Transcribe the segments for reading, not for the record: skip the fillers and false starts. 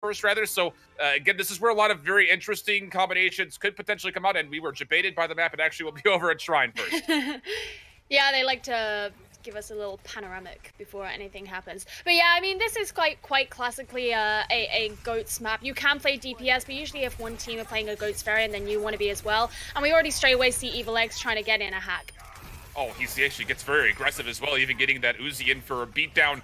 first, rather. So again, this is where a lot of very interesting combinations could potentially come out, and we were debated by the map. It actually will be over at Shrine first. Yeah, they like to give us a little panoramic before anything happens. But yeah, I mean, this is quite classically a GOATS map. You can play DPS, but usually if one team are playing a GOATS variant, then you want to be as well. And we already straight away see EvilX trying to get in a hack. Oh, he actually gets very aggressive as well, even getting that Uzi in for a beatdown.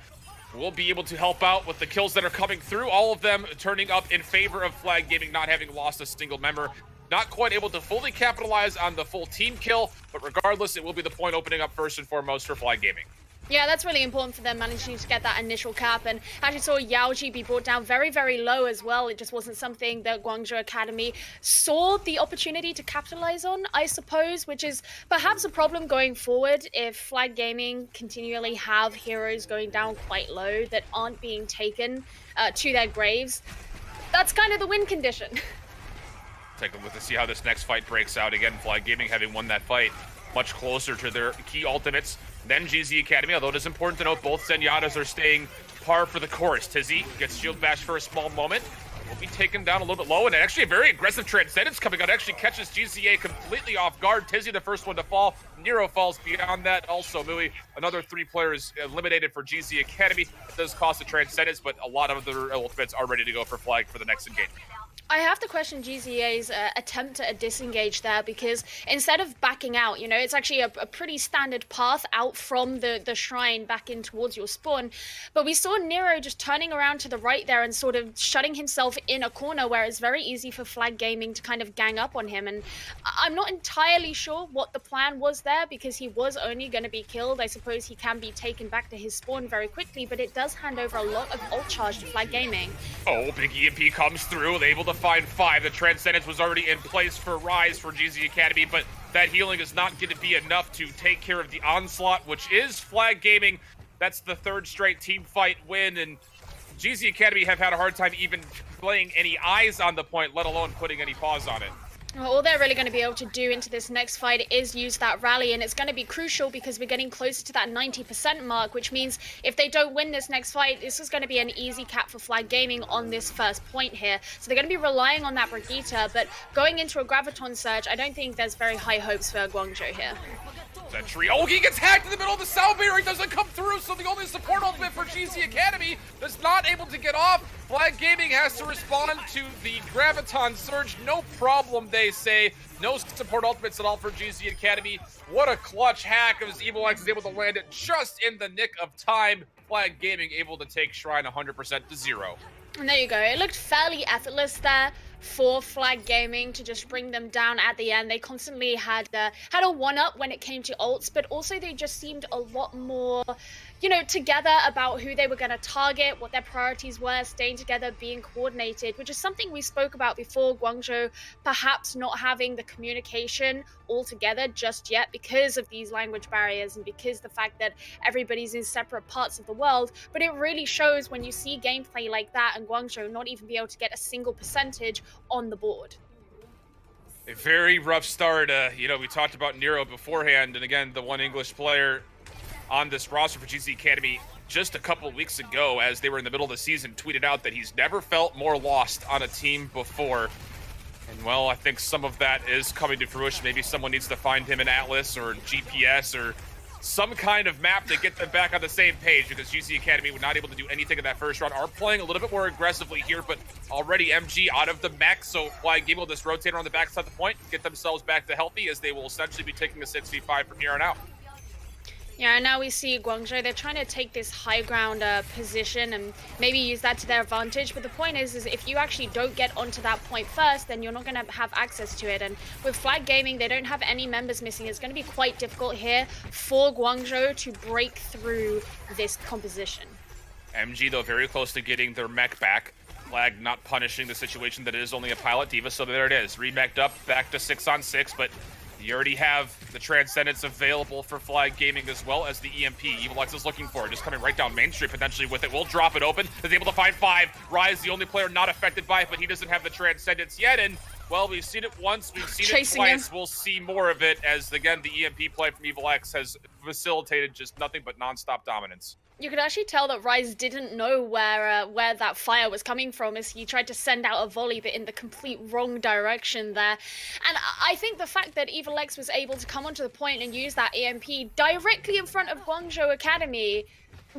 Will be able to help out with the kills that are coming through, all of them turning up in favor of Flag Gaming, not having lost a single member. Not quite able to fully capitalize on the full team kill, but regardless, it will be the point opening up first and foremost for Flag Gaming. Yeah, that's really important for them, managing to get that initial cap. And actually saw Yaoji be brought down very, very low as well. It just wasn't something that Guangzhou Academy saw the opportunity to capitalize on, I suppose, which is perhaps a problem going forward if Flag Gaming continually have heroes going down quite low that aren't being taken to their graves. That's kind of the win condition. Take a look to see how this next fight breaks out. Again, Flag Gaming having won that fight much closer to their key ultimates than GZ Academy, although it is important to note both Zenyatas are staying par for the course. Tizzy gets shield bash for a small moment. Will be taken down a little bit low, and actually a very aggressive Transcendence coming out. Actually catches GZA completely off guard. Tizzy the first one to fall. Nero falls beyond that. Also, Mui, another 3 players eliminated for GZ Academy. It does cost a Transcendence, but a lot of their ultimates are ready to go for Flag for the next engagement. I have to question GZA's attempt at a disengage there, because instead of backing out, you know, it's actually a pretty standard path out from the shrine back in towards your spawn. But we saw Nero just turning around to the right there and sort of shutting himself in a corner where it's very easy for Flag Gaming to kind of gang up on him. And I'm not entirely sure what the plan was there, because he was only going to be killed. I suppose he can be taken back to his spawn very quickly, but it does hand over a lot of ult charge to Flag Gaming. Oh, big EMP comes through, able to find 5. The Transcendence was already in place for Rise for GZ Academy, but that healing is not going to be enough to take care of the onslaught, which is Flag Gaming. That's the 3rd straight team fight win, and GZ Academy have had a hard time even playing any eyes on the point, let alone putting any pause on it. Well, all they're really going to be able to do into this next fight is use that rally, and it's going to be crucial because we're getting closer to that 90% mark, which means if they don't win this next fight, this is going to be an easy cap for Flag Gaming on this first point here. So they're going to be relying on that Brigitte, but going into a Graviton Surge, I don't think there's very high hopes for Guangzhou here. Sentry. Oh, he gets hacked in the middle of the sound barrier. He doesn't come through, so the only support ultimate for GZ Academy is not able to get off. Flag Gaming has to respond to the Graviton Surge. No problem, they say. No support ultimates at all for GZ Academy. What a clutch hack as EvilX is able to land it just in the nick of time. Flag Gaming able to take Shrine 100% to 0. And there you go. It looked fairly effortless there for Flag Gaming to just bring them down at the end. They constantly had a one-up when it came to ults, but also they just seemed a lot more, you know, together about who they were going to target, what their priorities were, staying together, being coordinated, which is something we spoke about before. Guangzhou perhaps not having the communication all together just yet because of these language barriers and because the fact that everybody's in separate parts of the world. But it really shows when you see gameplay like that and Guangzhou not even be able to get a single percentage on the board. A very rough start. You know, we talked about Nero beforehand, and again, the one English player on this roster for GZ Academy just a couple weeks ago, as they were in the middle of the season, tweeted out that he's never felt more lost on a team before. And well, I think some of that is coming to fruition. Maybe someone needs to find him an Atlas or GPS or some kind of map to get them back on the same page, because GZ Academy were not able to do anything in that first round. Are playing a little bit more aggressively here, but already MG out of the mech, so Flag Gaming will just rotate around the backside of the point, get themselves back to healthy, as they will essentially be taking a 6v5 from here on out. Yeah, and now we see Guangzhou, they're trying to take this high ground position and maybe use that to their advantage. But the point is if you actually don't get onto that point first, then you're not going to have access to it. And with Flag Gaming, they don't have any members missing. It's going to be quite difficult here for Guangzhou to break through this composition. MG, though, very close to getting their mech back. Flag not punishing the situation that it is only a pilot diva, so there it is. Remeched up, back to 6-on-6, but you already have the Transcendence available for Flag Gaming as well as the EMP. EvilX is looking for it, just coming right down Main Street potentially with it. We'll drop it open. Is able to find 5. Rise, the only player not affected by it, but he doesn't have the Transcendence yet. And, well, we've seen it once, we've seen it twice. We'll see more of it as, again, the EMP play from EvilX has facilitated just nothing but non-stop dominance. You could actually tell that Rise didn't know where that fire was coming from as he tried to send out a volley, but in the complete wrong direction there. And I think the fact that EvilX was able to come onto the point and use that EMP directly in front of Guangzhou Academy,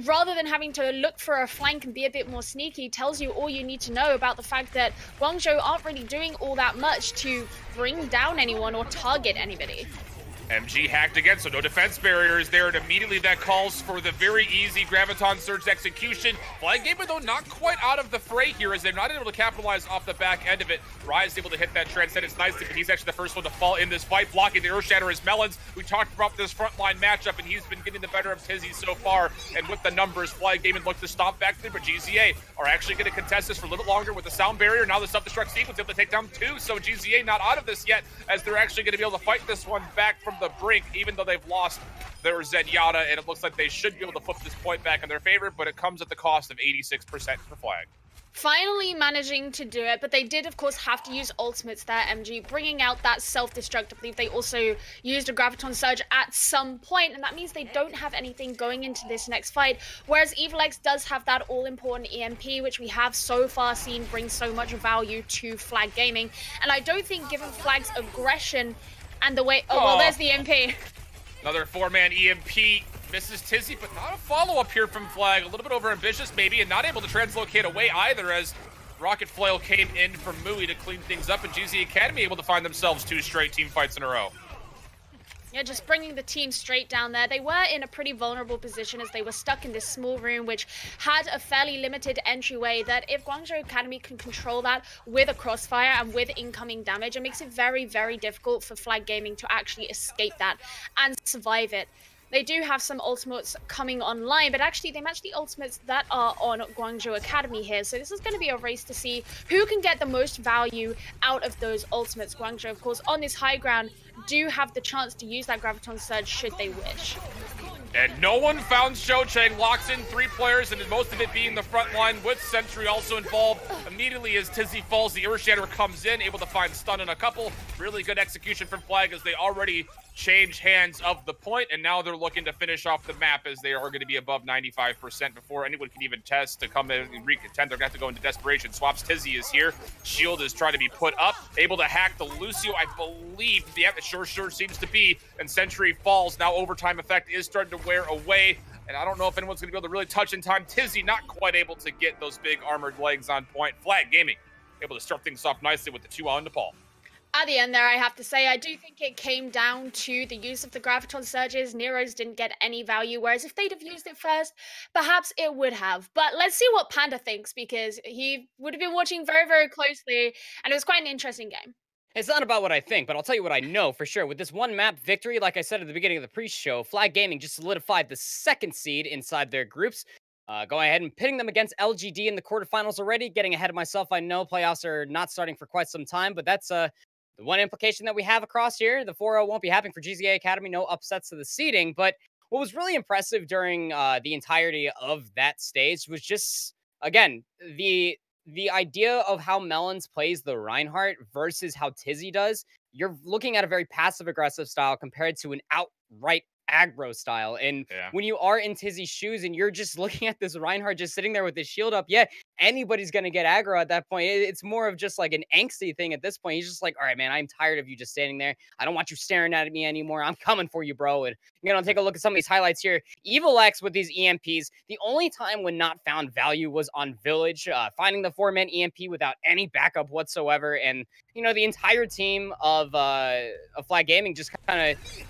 rather than having to look for a flank and be a bit more sneaky, tells you all you need to know about the fact that Guangzhou aren't really doing all that much to bring down anyone or target anybody. MG hacked again, so no defense barriers there, and immediately that calls for the very easy Graviton Surge execution. Flag Gamer, though, not quite out of the fray here, as they're not able to capitalize off the back end of it. Rise able to hit that Transcendence nicely, but he's actually the first one to fall in this fight, blocking the Earthshatter is Melons. We talked about this frontline matchup, and he's been getting the better of Tizzy so far, and with the numbers, Flag Gaming looks to stomp back through, but GZA are actually going to contest this for a little longer with the sound barrier. Now the self-destruct sequence able to take down 2, so GZA not out of this yet, as they're actually going to be able to fight this one back from the brink, even though they've lost their Zenyatta, and it looks like they should be able to flip this point back in their favor, but it comes at the cost of 86% for Flag. Finally managing to do it, but they did, of course, have to use ultimates there, MG, bringing out that self-destruct. I believe they also used a Graviton Surge at some point, and that means they don't have anything going into this next fight, whereas EvilX does have that all-important EMP, which we have so far seen bring so much value to Flag Gaming, and I don't think, given Flag's aggression and the way... Oh, well, there's the EMP. Another 4-man EMP. Misses Tizzy, but not a follow-up here from Flag. A little bit over-ambitious, maybe, and not able to translocate away either, as Rocket Flail came in from Mui to clean things up, and GZ Academy able to find themselves 2 straight team fights in a row. Yeah, just bringing the team straight down there. They were in a pretty vulnerable position as they were stuck in this small room, which had a fairly limited entryway, that if Guangzhou Academy can control that with a crossfire and with incoming damage, it makes it very, very difficult for Flag Gaming to actually escape that and survive it. They do have some ultimates coming online, but actually they match the ultimates that are on Guangzhou Academy here. So this is going to be a race to see who can get the most value out of those ultimates. Guangzhou, of course, on this high ground, do have the chance to use that Graviton Surge should they wish. And no one found Shochang, locks in 3 players, and most of it being the front line with Sentry also involved. Immediately as Tizzy falls, the Earthshatter comes in, able to find stun in a couple. Really good execution from Flag as they already changed hands of the point, and now they're looking to finish off the map as they are going to be above 95% before anyone can even test to come in and recontend. They're going to have to go into desperation. Swaps Tizzy is here. Shield is trying to be put up, able to hack the Lucio, I believe. Yeah, it sure seems to be, and Sentry falls. Now overtime effect is starting to wear away, and I don't know if anyone's going to be able to really touch in time. Tizzy not quite able to get those big armored legs on point. Flag Gaming able to start things off nicely with the 2 on Nepal. At the end there, I have to say, I do think it came down to the use of the Graviton Surges. Nero's didn't get any value, whereas if they'd have used it first, perhaps it would have. But let's see what Panda thinks, because he would have been watching very, very closely, and it was quite an interesting game. It's not about what I think, but I'll tell you what I know for sure. With this one map victory, like I said at the beginning of the pre-show, Flag Gaming just solidified the 2nd seed inside their groups. Going ahead and pitting them against LGD in the quarterfinals already. Getting ahead of myself, I know playoffs are not starting for quite some time, but that's the one implication that we have across here. The 4-0 won't be happening for GZA Academy. No upsets to the seeding, but what was really impressive during the entirety of that stage was just, again, the idea of how Melons plays the Reinhardt versus how Tizzy does. You're looking at a very passive-aggressive style compared to an outright aggro style. And when you are in Tizzy's shoes and you're just looking at this Reinhardt just sitting there with his shield up, yeah, anybody's going to get aggro at that point. It's more of just like an angsty thing at this point. He's just like, all right, man, I'm tired of you just standing there. I don't want you staring at me anymore. I'm coming for you, bro. And you know, take a look at some of these highlights here. EvilX with these EMPs. The only time when not found value was on Village, finding the 4-man EMP without any backup whatsoever. And, you know, the entire team of Flag Gaming just kind of,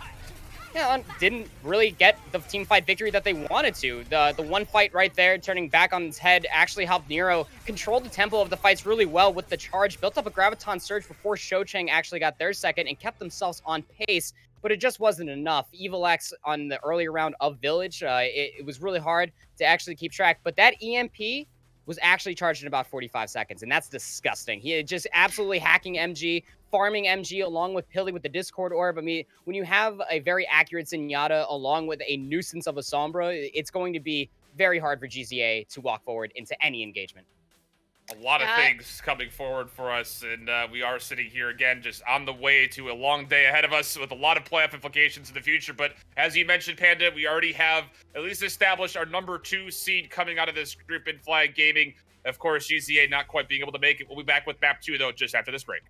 didn't really get the team fight victory that they wanted to. The one fight right there, turning back on its head, actually helped Nero control the tempo of the fights really well with the charge, built up a Graviton Surge before Shochang actually got their 2nd and kept themselves on pace, but it just wasn't enough. EvilX on the earlier round of Village, it was really hard to actually keep track, but that EMP was actually charged in about 45 seconds, and that's disgusting. He just absolutely hacking MG, farming MG along with Pilly with the Discord Orb. I mean, when you have a very accurate Zenyatta along with a nuisance of a Sombra, it's going to be very hard for GZA to walk forward into any engagement. A lot of things coming forward for us, and we are sitting here again just on the way to a long day ahead of us with a lot of playoff implications in the future. But as you mentioned, Panda, we already have at least established our #2 seed coming out of this group in Flag Gaming. Of course, GZA not quite being able to make it. We'll be back with map 2, though, just after this break.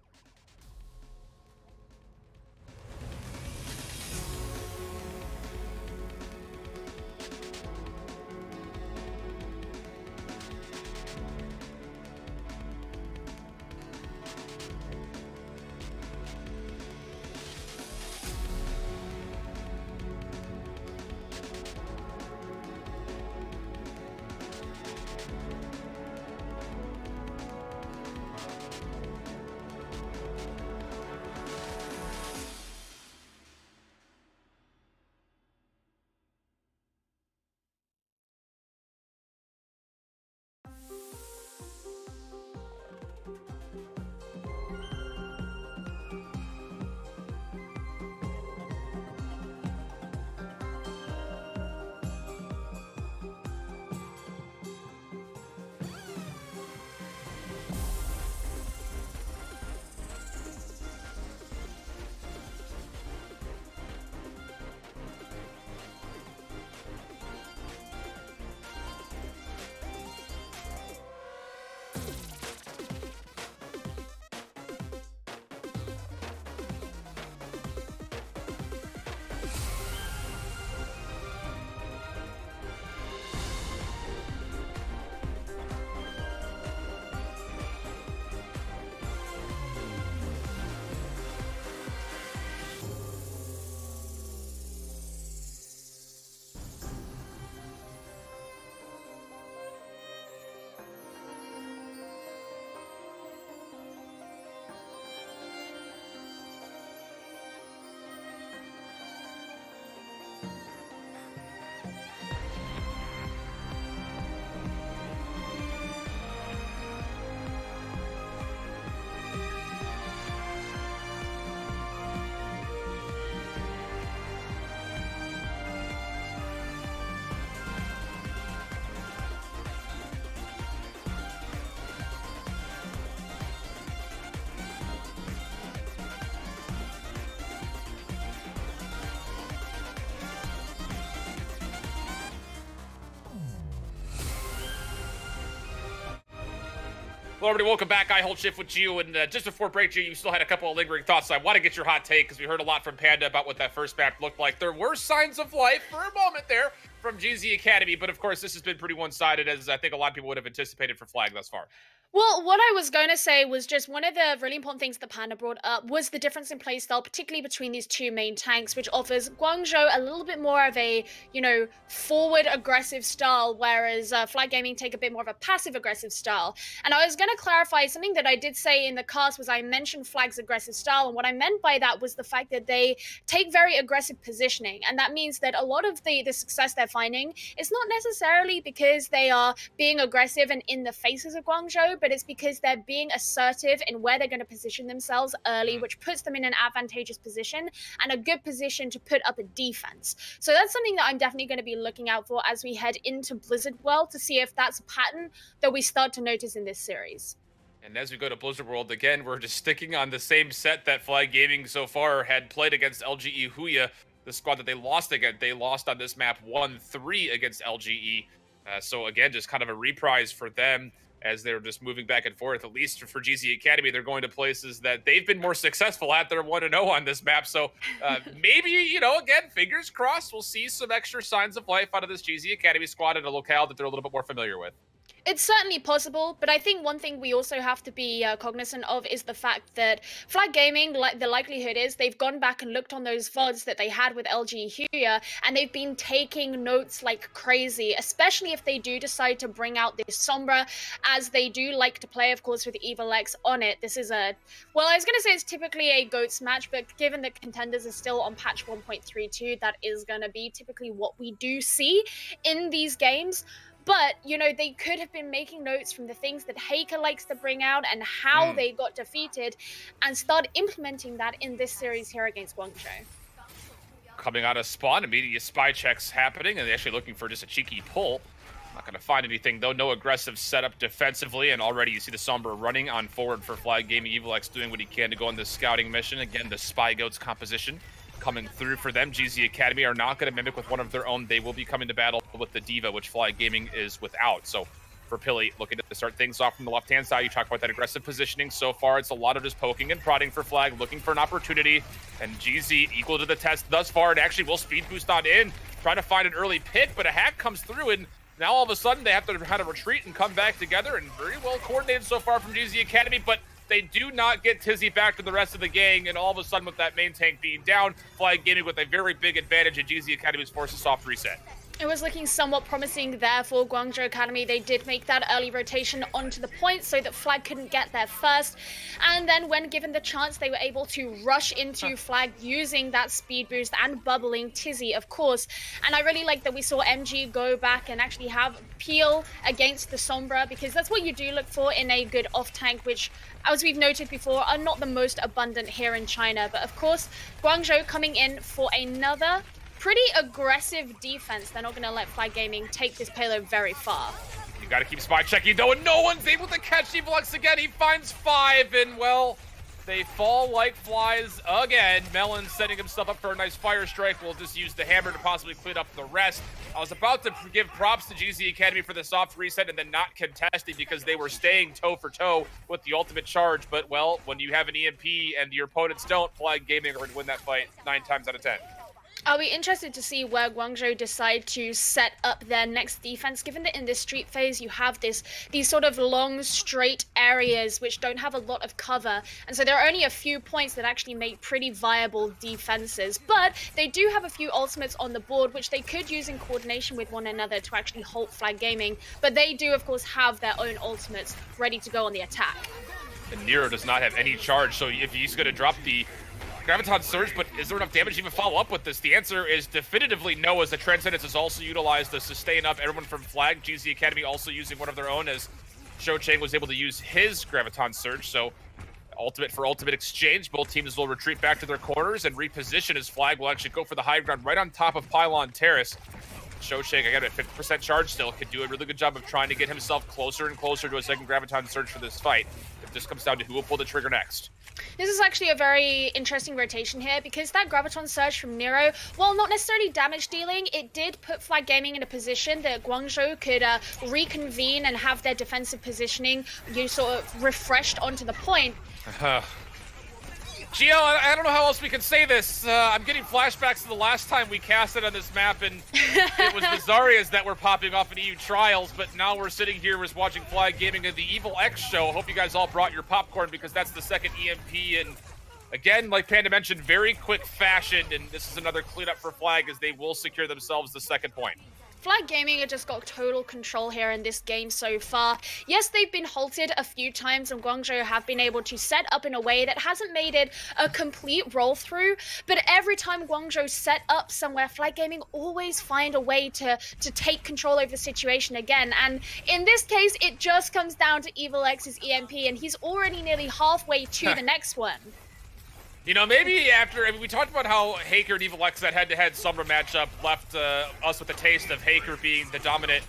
Well, everybody, welcome back. IHOLDSHIFT with Geo, and just before break, Geo, you still had a couple of lingering thoughts. So I want to get your hot take, because we heard a lot from Panda about what that first map looked like. There were signs of life for a moment there from GZ Academy, but of course, this has been pretty one-sided, as I think a lot of people would have anticipated for Flag thus far. Well, what I was going to say was just one of the really important things that Panda brought up was the difference in playstyle, particularly between these two main tanks, which offers Guangzhou a little bit more of a, forward aggressive style, whereas Flag Gaming take a bit more of a passive aggressive style. And I was going to clarify something that I did say in the cast was I mentioned Flag's aggressive style, and what I meant by that was the fact that they take very aggressive positioning, and that means that a lot of the success they're finding is not necessarily because they are being aggressive and in the faces of Guangzhou, but it's because they're being assertive in where they're going to position themselves early, which puts them in an advantageous position and a good position to put up a defense. So that's something that I'm definitely going to be looking out for as we head into Blizzard World, to see if that's a pattern that we start to notice in this series. And as we go to Blizzard World, again, we're just sticking on the same set that Flag Gaming so far had played against LGE Huya, the squad that they lost against. They lost on this map 1-3 against LGE. So again, just kind of a reprise for them, as they're just moving back and forth. At least for GZ Academy, they're going to places that they've been more successful at. They're 1-0 on this map. So maybe, again, fingers crossed, we'll see some extra signs of life out of this GZ Academy squad in a locale that they're a little bit more familiar with. It's certainly possible, but I think one thing we also have to be cognizant of is the fact that Flag Gaming, the likelihood is they've gone back and looked on those VODs that they had with LG Huya, and they've been taking notes like crazy, especially if they do decide to bring out this Sombra, as they do like to play, of course, with Evil X on it. This is I was going to say it's typically a GOATS match, but given that Contenders is still on patch 1.32, that is going to be typically what we do see in these games. But, they could have been making notes from the things that Heurix likes to bring out and how they got defeated, and start implementing that in this series here against Guangzhou. Coming out of spawn, immediate spy checks happening, and they're actually looking for just a cheeky pull. Not going to find anything, though. No aggressive setup defensively, and already you see the Sombra running on forward for Flag Gaming. EvilX doing what he can to go on this scouting mission. Again, the Spy Goats composition coming through for them. GZ Academy are not going to mimic with one of their own. They will be coming to battle with the Diva, which Flag Gaming is without. So for Pilly, looking to start things off from the left-hand side. You talk about that aggressive positioning. So far, it's a lot of just poking and prodding for Flag, looking for an opportunity. And GZ equal to the test thus far. It actually will speed boost on in, trying to find an early pick, but a hack comes through, and now all of a sudden they have to kind of retreat and come back together, and very well coordinated so far from GZ Academy, but they do not get Tizzy back to the rest of the gang, and all of a sudden with that main tank being down, Flag Gaming with a very big advantage, and GZ Academy's forced a soft reset. It was looking somewhat promising there for Guangzhou Academy. They did make that early rotation onto the point so that Flag couldn't get there first. And then when given the chance, they were able to rush into Flag using that speed boost and bubbling Tizzy, of course. And I really like that we saw MG go back and actually have Peel against the Sombra, because that's what you do look for in a good off-tank, which, as we've noted before, are not the most abundant here in China. But of course, Guangzhou coming in for another pretty aggressive defense. They're not going to let Flag Gaming take this payload very far. You got to keep spy checking, though, and no one's able to catch EvilX again. He finds 5, and, well, they fall like flies again. Melon setting himself up for a nice fire strike. We'll just use the hammer to possibly clean up the rest. I was about to give props to GZ Academy for the soft reset and then not contesting, because they were staying toe for toe with the ultimate charge. But, well, when you have an EMP and your opponents don't, Flag Gaming are going to win that fight 9 times out of 10. I'll be interested to see where Guangzhou decide to set up their next defense, given that in this street phase you have these sort of long, straight areas which don't have a lot of cover. And so there are only a few points that actually make pretty viable defenses. But they do have a few ultimates on the board, which they could use in coordination with one another to actually halt Flag Gaming. But they do, of course, have their own ultimates ready to go on the attack. And Nero does not have any charge, so if he's going to drop the Graviton Surge, but is there enough damage to even follow up with this? The answer is definitively no, as the Transcendence is also utilized to sustain up everyone from Flag. GZ Academy also using one of their own, as Shou Chang was able to use his Graviton Surge, so ultimate for ultimate exchange. Both teams will retreat back to their corners and reposition, as Flag will actually go for the high ground right on top of Pylon Terrace. Shou Chang, again, at 50% charge still, could do a really good job of trying to get himself closer and closer to a second Graviton Surge for this fight. It just comes down to who will pull the trigger next. This is actually a very interesting rotation here, because that Graviton Surge from Nero, while not necessarily damage dealing, it did put Flag Gaming in a position that Guangzhou could reconvene and have their defensive positioning sort of refreshed onto the point. Geo, I don't know how else we can say this. I'm getting flashbacks to the last time we casted on this map, and it was the Zaryas that were popping off in EU Trials, but now we're sitting here just watching Flag Gaming at the EvilX show. Hope you guys all brought your popcorn, because that's the second EMP, and again, like Panda mentioned, very quick fashion, and this is another cleanup for Flag, as they will secure themselves the second point. Flag Gaming have just got total control here in this game so far. Yes, they've been halted a few times, and Guangzhou have been able to set up in a way that hasn't made it a complete roll-through, but every time Guangzhou set up somewhere, Flag Gaming always find a way to take control over the situation again, and in this case, it just comes down to EvilX's EMP, and he's already nearly halfway to the next one. You know, maybe after, I mean, we talked about how Haker and EvilX, that head-to-head Sombra matchup, left us with a taste of Haker being the dominant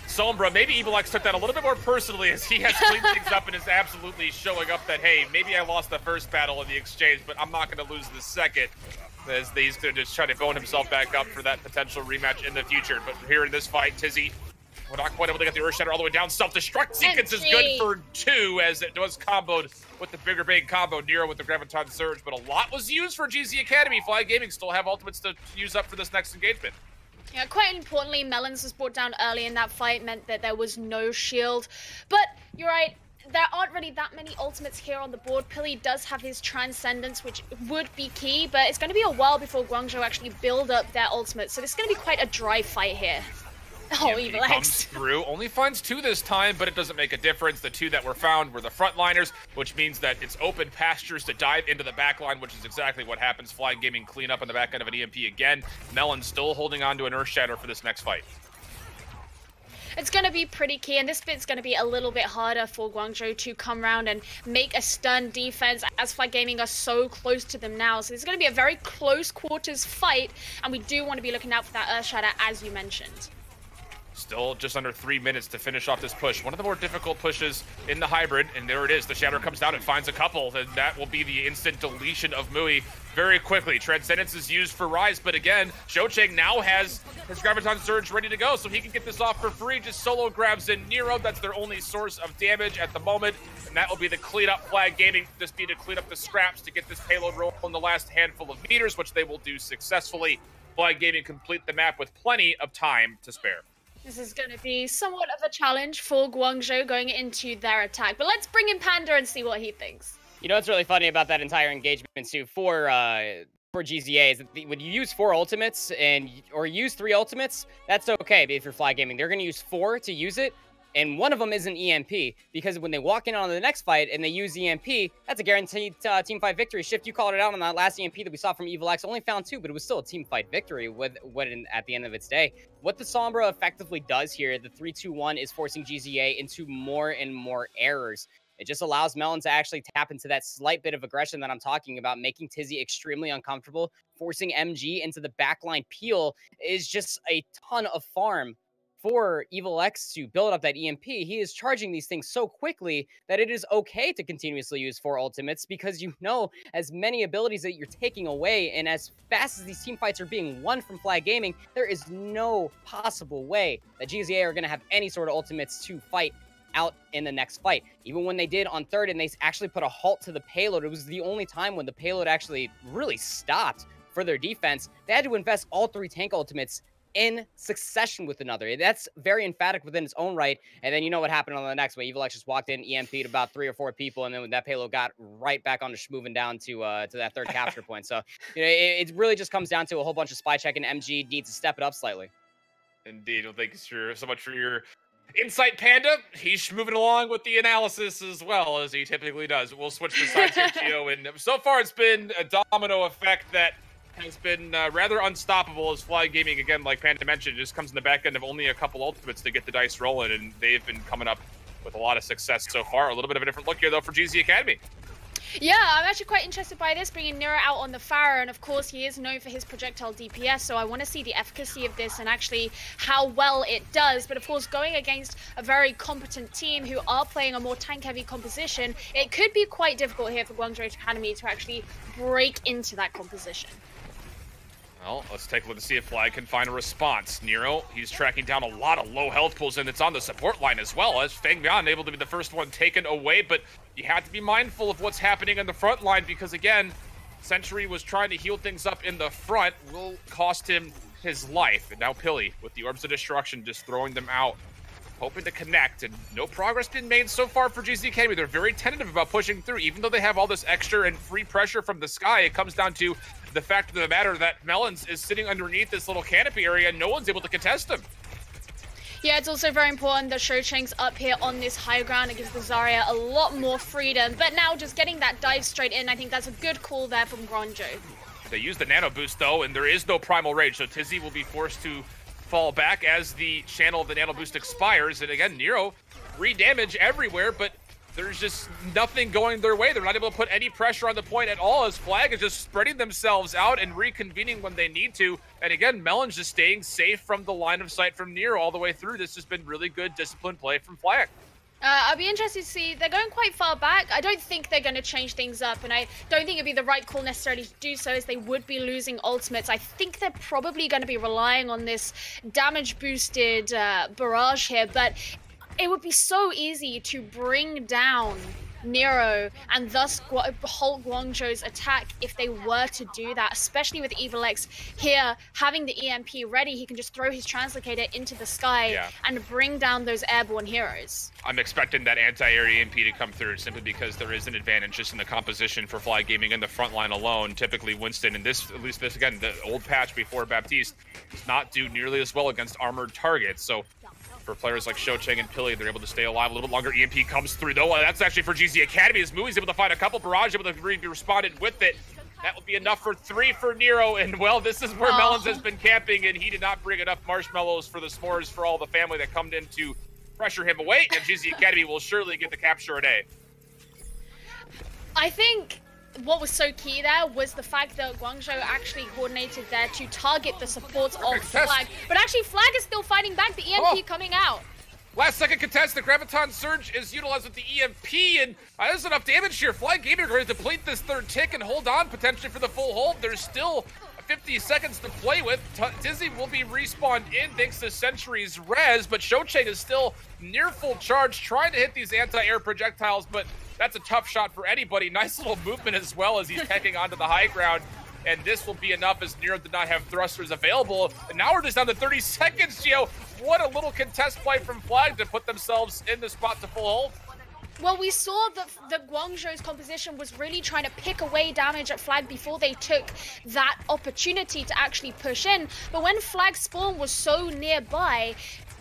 Sombra. Maybe EvilX took that a little bit more personally, as he has cleaned things up and is absolutely showing up that, hey, maybe I lost the first battle in the exchange, but I'm not going to lose the second, as he's going to just try to bone himself back up for that potential rematch in the future. But here in this fight, Tizzy, we're not quite able to get the Earth Shatter all the way down. Self-destruct sequence is good for 2, as it was comboed with the bigger bang combo. Nero with the Graviton Surge, but a lot was used for GZ Academy. Flag Gaming still have ultimates to use up for this next engagement. Yeah, quite importantly, Melons was brought down early in that fight, meant that there was no shield. But you're right, there aren't really that many ultimates here on the board. Pilly does have his Transcendence, which would be key, but it's going to be a while before Guangzhou actually build up their ultimates, so this is going to be quite a dry fight here. Oh, EvilX comes through, only finds 2 this time, but it doesn't make a difference. The 2 that were found were the frontliners, which means that it's open pastures to dive into the backline, which is exactly what happens. Flag Gaming clean up on the back end of an EMP again. Melon still holding on to an Earth Shatter for this next fight. It's going to be pretty key, and this bit's going to be a little bit harder for Guangzhou to come around and make a stun defense, as Flag Gaming are so close to them now. So it's going to be a very close quarters fight, and we do want to be looking out for that Earth Shatter, as you mentioned. Still just under 3 minutes to finish off this push. One of the more difficult pushes in the hybrid, and there it is. The Shatter comes down and finds a couple, and that will be the instant deletion of Mui very quickly. Transcendence is used for Rise, but again, Shocheng now has his Graviton Surge ready to go, so he can get this off for free. Just solo grabs in Nero. That's their only source of damage at the moment, and that will be the cleanup. Flag Gaming just need to clean up the scraps to get this payload roll in the last handful of meters, which they will do successfully. Flag Gaming complete the map with plenty of time to spare. This is going to be somewhat of a challenge for Guangzhou going into their attack. But let's bring in Panda and see what he thinks. You know what's really funny about that entire engagement, too, for GZA is that when you use 4 ultimates or use 3 ultimates, that's okay if you're Flag Gaming. They're going to use 4 to use it, and one of them is an EMP, because when they walk in on the next fight and they use EMP, that's a guaranteed team fight victory. Shift, you called it out on that last EMP that we saw from EvilX. Only found 2, but it was still a team fight victory at the end of its day. What the Sombra effectively does here, the 3-2-1, is forcing GZA into more and more errors. It just allows Melon to actually tap into that slight bit of aggression that I'm talking about, making Tizzy extremely uncomfortable. Forcing MG into the backline peel is just a ton of farm for EvilX to build up that EMP. He is charging these things so quickly that it is okay to continuously use 4 ultimates, because you know as many abilities that you're taking away, and as fast as these team fights are being won from Flag Gaming, there is no possible way that GZA are going to have any sort of ultimates to fight out in the next fight. Even when they did on third and they actually put a halt to the payload, it was the only time when the payload actually really stopped for their defense. They had to invest all 3 tank ultimates in succession with another. That's very emphatic within its own right. And then you know what happened on the next one. EvilX just walked in, EMP'd about 3 or 4 people, and then that payload got right back on moving down to that third capture point. So you know, it really just comes down to a whole bunch of spy check, and MG needs to step it up slightly. Indeed. Well, thank you so much for your insight, Panda. He's moving along with the analysis as well, as he typically does. We'll switch to sides here, Geo, and so far it's been a domino effect that has been rather unstoppable, as Flag Gaming, again, like Panda mentioned, just comes in the back end of only a couple ultimates to get the dice rolling, and they've been coming up with a lot of success so far. A little bit of a different look here, though, for GZ Academy. Yeah, I'm actually quite interested by this, bringing Nero out on the Pharah, and of course he is known for his projectile DPS, so I want to see the efficacy of this and actually how well it does. But of course, going against a very competent team who are playing a more tank-heavy composition, it could be quite difficult here for Guangzhou Academy to actually break into that composition. Well, let's take a look to see if Flag can find a response. Nero, he's tracking down a lot of low health pools, and it's on the support line as well, as Feng Mian able to be the first one taken away, but you have to be mindful of what's happening in the front line, because again, Sentry was trying to heal things up in the front, will cost him his life. And now Pilly, with the Orbs of Destruction, just throwing them out, hoping to connect, and no progress been made so far for GZ Academy. They're very tentative about pushing through, even though they have all this extra and free pressure from the sky. It comes down to the fact of the matter that Melons is sitting underneath this little canopy area, and no one's able to contest him. Yeah, it's also very important that Shocheng's up here on this high ground. It gives the Zarya a lot more freedom, but now just getting that dive straight in, I think that's a good call there from Guangzhou. They use the nano boost though, and there is no primal rage, so Tizzy will be forced to fall back as the channel of the nano boost expires. And again, Nero, free damage everywhere, but there's just nothing going their way. They're not able to put any pressure on the point at all, as Flag is just spreading themselves out and reconvening when they need to. And again, Melon's just staying safe from the line of sight from Nero all the way through. This has been really good disciplined play from Flag. I'll be interested to see. They're going quite far back. I don't think they're going to change things up, and I don't think it'd be the right call necessarily to do so, as they would be losing ultimates. I think they're probably going to be relying on this damage-boosted barrage here, but it would be so easy to bring down Nero and thus halt Guangzhou's attack if they were to do that, especially with EvilX here having the EMP ready. He can just throw his translocator into the sky and bring down those airborne heroes. I'm expecting that anti-air EMP to come through, simply because there is an advantage just in the composition for Flag Gaming in the front line alone. Typically Winston, and this, at least this, again, the old patch before Baptiste, does not do nearly as well against armored targets. So for players like Shocheng and Pilly, they're able to stay alive a little bit longer. EMP comes through, though. That's actually for GZ Academy, as Mui's able to find a couple. Barrage able to be responded with it. That will be enough for 3 for Nero. And, well, this is where Melons has been camping, and he did not bring enough marshmallows for the s'mores for all the family that come in to pressure him away. And GZ Academy will surely get the capture today. I think what was so key there was the fact that Guangzhou actually coordinated there to target the supports of Flag. But actually, Flag is still fighting back. The EMP coming out. Last second contest, the Graviton Surge is utilized with the EMP, and there's enough damage here. Flag Gaming are going to deplete this third tick and hold on potentially for the full hold. There's still 50 seconds to play with. Tizzy will be respawned in thanks to Sentry's res, but Shocheng is still near full charge, trying to hit these anti-air projectiles, but that's a tough shot for anybody. Nice little movement as well as he's pecking onto the high ground. And this will be enough as Nero did not have thrusters available. And now we're just down to 30 seconds, Geo. What a little contest play from Flag to put themselves in the spot to full hold. Well, we saw that Guangzhou's composition was really trying to pick away damage at Flag before they took that opportunity to actually push in. But when Flag's spawn was so nearby,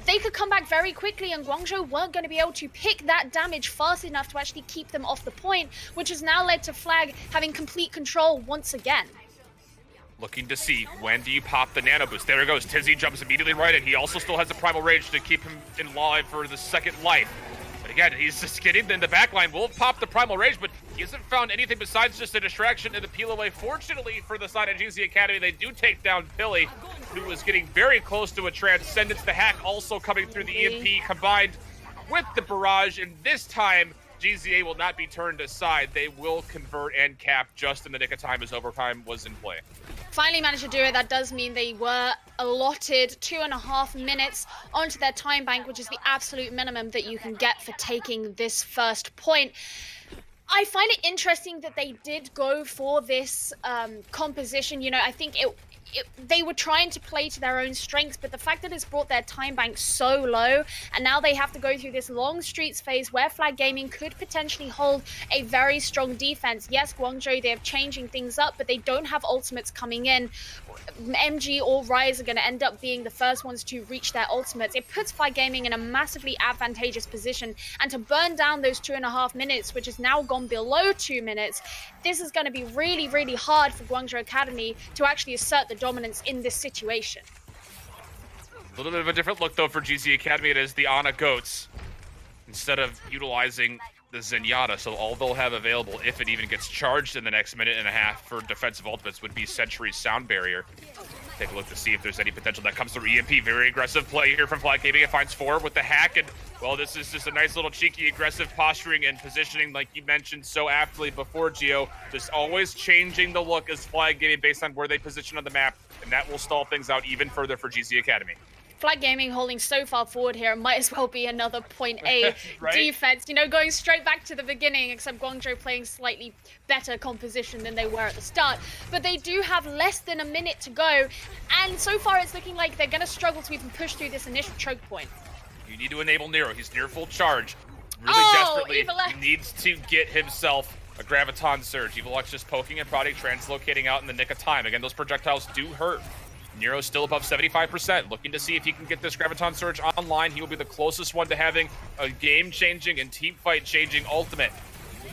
they could come back very quickly, and Guangzhou weren't going to be able to pick that damage fast enough to actually keep them off the point, which has now led to Flag having complete control once again. Looking to see, when do you pop the nano boost? There it goes. Tizzy jumps immediately right in. He also still has the Primal Rage to keep him in live for the second life. But again, he's just getting in the back line. Will pop the Primal Rage, but he hasn't found anything besides just a distraction and the peel away. Fortunately for the side of GZ Academy, they do take down Billy, who was getting very close to a Transcendence. The hack also coming through the EMP combined with the barrage, and this time GZA will not be turned aside. They will convert and cap just in the nick of time as overtime was in play. Finally managed to do it. That does mean they were allotted 2.5 minutes onto their time bank, which is the absolute minimum that you can get for taking this first point. I find it interesting that they did go for this composition. You know, I think they were trying to play to their own strengths, but the fact that it's brought their time bank so low, and now they have to go through this long streets phase where Flag Gaming could potentially hold a very strong defense. Yes, Guangzhou, they're changing things up, but they don't have ultimates coming in. MG or Rise are going to end up being the first ones to reach their ultimates. It puts Flag Gaming in a massively advantageous position, and to burn down those 2.5 minutes, which has now gone below 2 minutes, this is going to be really, really hard for Guangzhou Academy to actually assert the dominance in this situation. A little bit of a different look, though, for GZ Academy. It is the Ana Goats instead of utilizing the Zenyatta. So all they'll have available, if it even gets charged in the next minute and a half for defensive ultimates, would be Sentry's Sound Barrier. Take a look to see if there's any potential that comes through EMP. Very aggressive play here from Flag Gaming. It finds 4 with the hack, and well, this is just a nice little cheeky aggressive posturing and positioning like you mentioned so aptly before, Geo. Just always changing the look as Flag Gaming based on where they position on the map, and that will stall things out even further for GZ Academy. Flag Gaming holding so far forward here, might as well be another point A right? defense, you know, going straight back to the beginning, except Guangzhou playing slightly better composition than they were at the start. But they do have less than a minute to go, and so far it's looking like they're going to struggle to even push through this initial choke point. You need to enable Nero. He's near full charge. Really desperately, he needs to get himself a Graviton Surge. EvilX just poking and prodding, translocating out in the nick of time. Again, those projectiles do hurt. Nero's still above 75%, looking to see if he can get this Graviton Surge online. He will be the closest one to having a game-changing and team-fight-changing ultimate.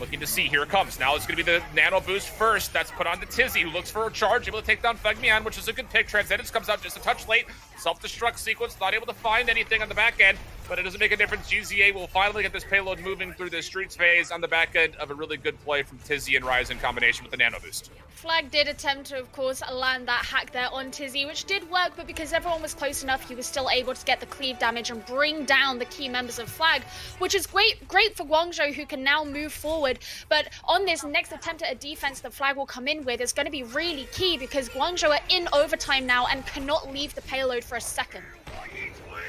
Looking to see, here it comes. Now it's going to be the Nano Boost first. That's put on to Tizzy, who looks for a charge, able to take down PkMnPanda, which is a good pick. Transcendence comes out just a touch late. Self-destruct sequence, not able to find anything on the back end, but it doesn't make a difference. GZA will finally get this payload moving through the streets phase on the back end of a really good play from Tizzy and Rise in combination with the Nano Boost. Flag did attempt to, of course, land that hack there on Tizzy, which did work, but because everyone was close enough, he was still able to get the cleave damage and bring down the key members of Flag, which is great for Guangzhou, who can now move forward. But on this next attempt at a defense that Flag will come in with is going to be really key, because Guangzhou are in overtime now and cannot leave the payload for a second.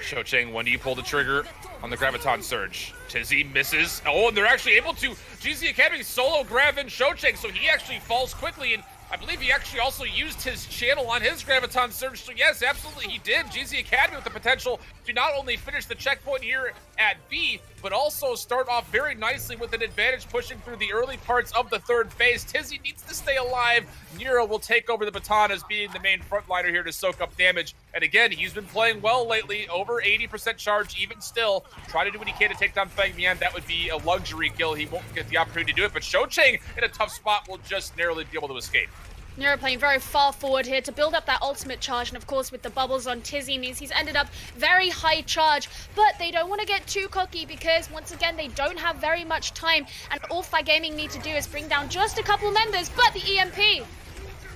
Shocheng, when do you pull the trigger on the Graviton Surge? Tizzy misses. Oh, and they're actually able to GZ Academy solo grab in Shocheng, so he actually falls quickly, and I believe he actually also used his channel on his Graviton Surge, so yes, absolutely he did. GZ Academy with the potential to not only finish the checkpoint here at B, but also start off very nicely with an advantage pushing through the early parts of the third phase. Tizzy needs to stay alive. Nero will take over the baton as being the main frontliner here to soak up damage. And again, he's been playing well lately, over 80% charge even still. Try to do what he can to take down PkMnPanda. That would be a luxury kill. He won't get the opportunity to do it, but Shocheng in a tough spot will just narrowly be able to escape. Nero playing very far forward here to build up that ultimate charge, and of course with the bubbles on Tizzy means he's ended up very high charge, but they don't want to get too cocky because once again they don't have very much time, and all Flag Gaming need to do is bring down just a couple members, but the EMP.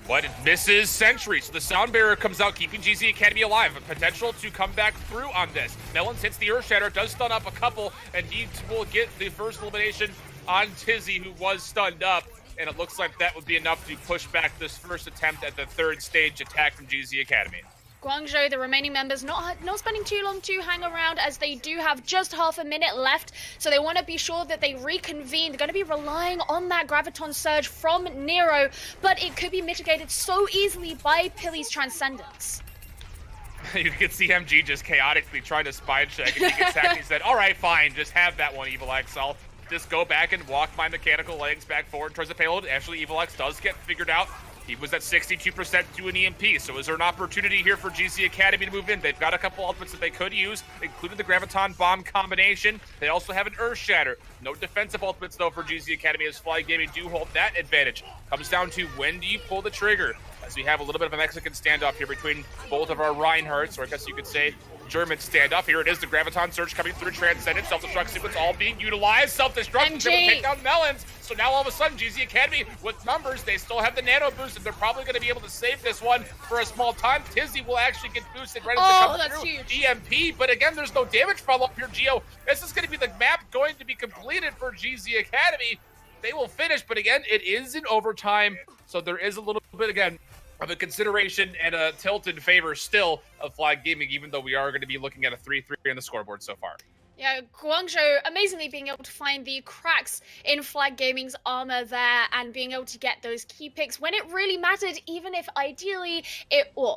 But it misses Sentry, so the Sound Barrier comes out, keeping GZ Academy alive. A potential to come back through on this. Melons hits the Earth Shatter, does stun up a couple, and he will get the first elimination on Tizzy, who was stunned up. And it looks like that would be enough to push back this first attempt at the third stage attack from GZ Academy. Guangzhou, the remaining members, not spending too long to hang around as they do have just half a minute left. So they want to be sure that they reconvene. They're going to be relying on that Graviton Surge from Nero, but it could be mitigated so easily by Pilly's Transcendence. You can see MG just chaotically trying to spy check, and he gets hacked. He said, all right, fine, just have that one, Evil X. I'll just go back and walk my mechanical legs back forward towards the payload. Actually, Evil X does get figured out. He was at 62% to an EMP, so is there an opportunity here for GZ Academy to move in? They've got a couple ultimates that they could use, including the Graviton Bomb combination. They also have an Earth Shatter. No defensive ultimates, though, for GZ Academy, as Flag Gaming do hold that advantage. Comes down to when do you pull the trigger, as we have a little bit of a Mexican standoff here between both of our Reinhardts, or I guess you could say German standoff. Here it is, the Graviton Surge coming through, Transcendent, self-destruct sequence all being utilized. Self-destruct is able to take down Melons. So now all of a sudden, GZ Academy with numbers, they still have the nano boost, and they're probably going to be able to save this one for a small time. Tizzy will actually get boosted right as they come through. Huge. EMP, but again, there's no damage follow-up here, Geo. This is going to be the map going to be completed for GZ Academy. They will finish, but again, it is in overtime, so there is a little bit, again, of a consideration and a tilt in favor still of Flag Gaming, even though we are going to be looking at a 3-3 on the scoreboard so far. Yeah, Guangzhou amazingly being able to find the cracks in Flag Gaming's armor there and being able to get those key picks when it really mattered, even if ideally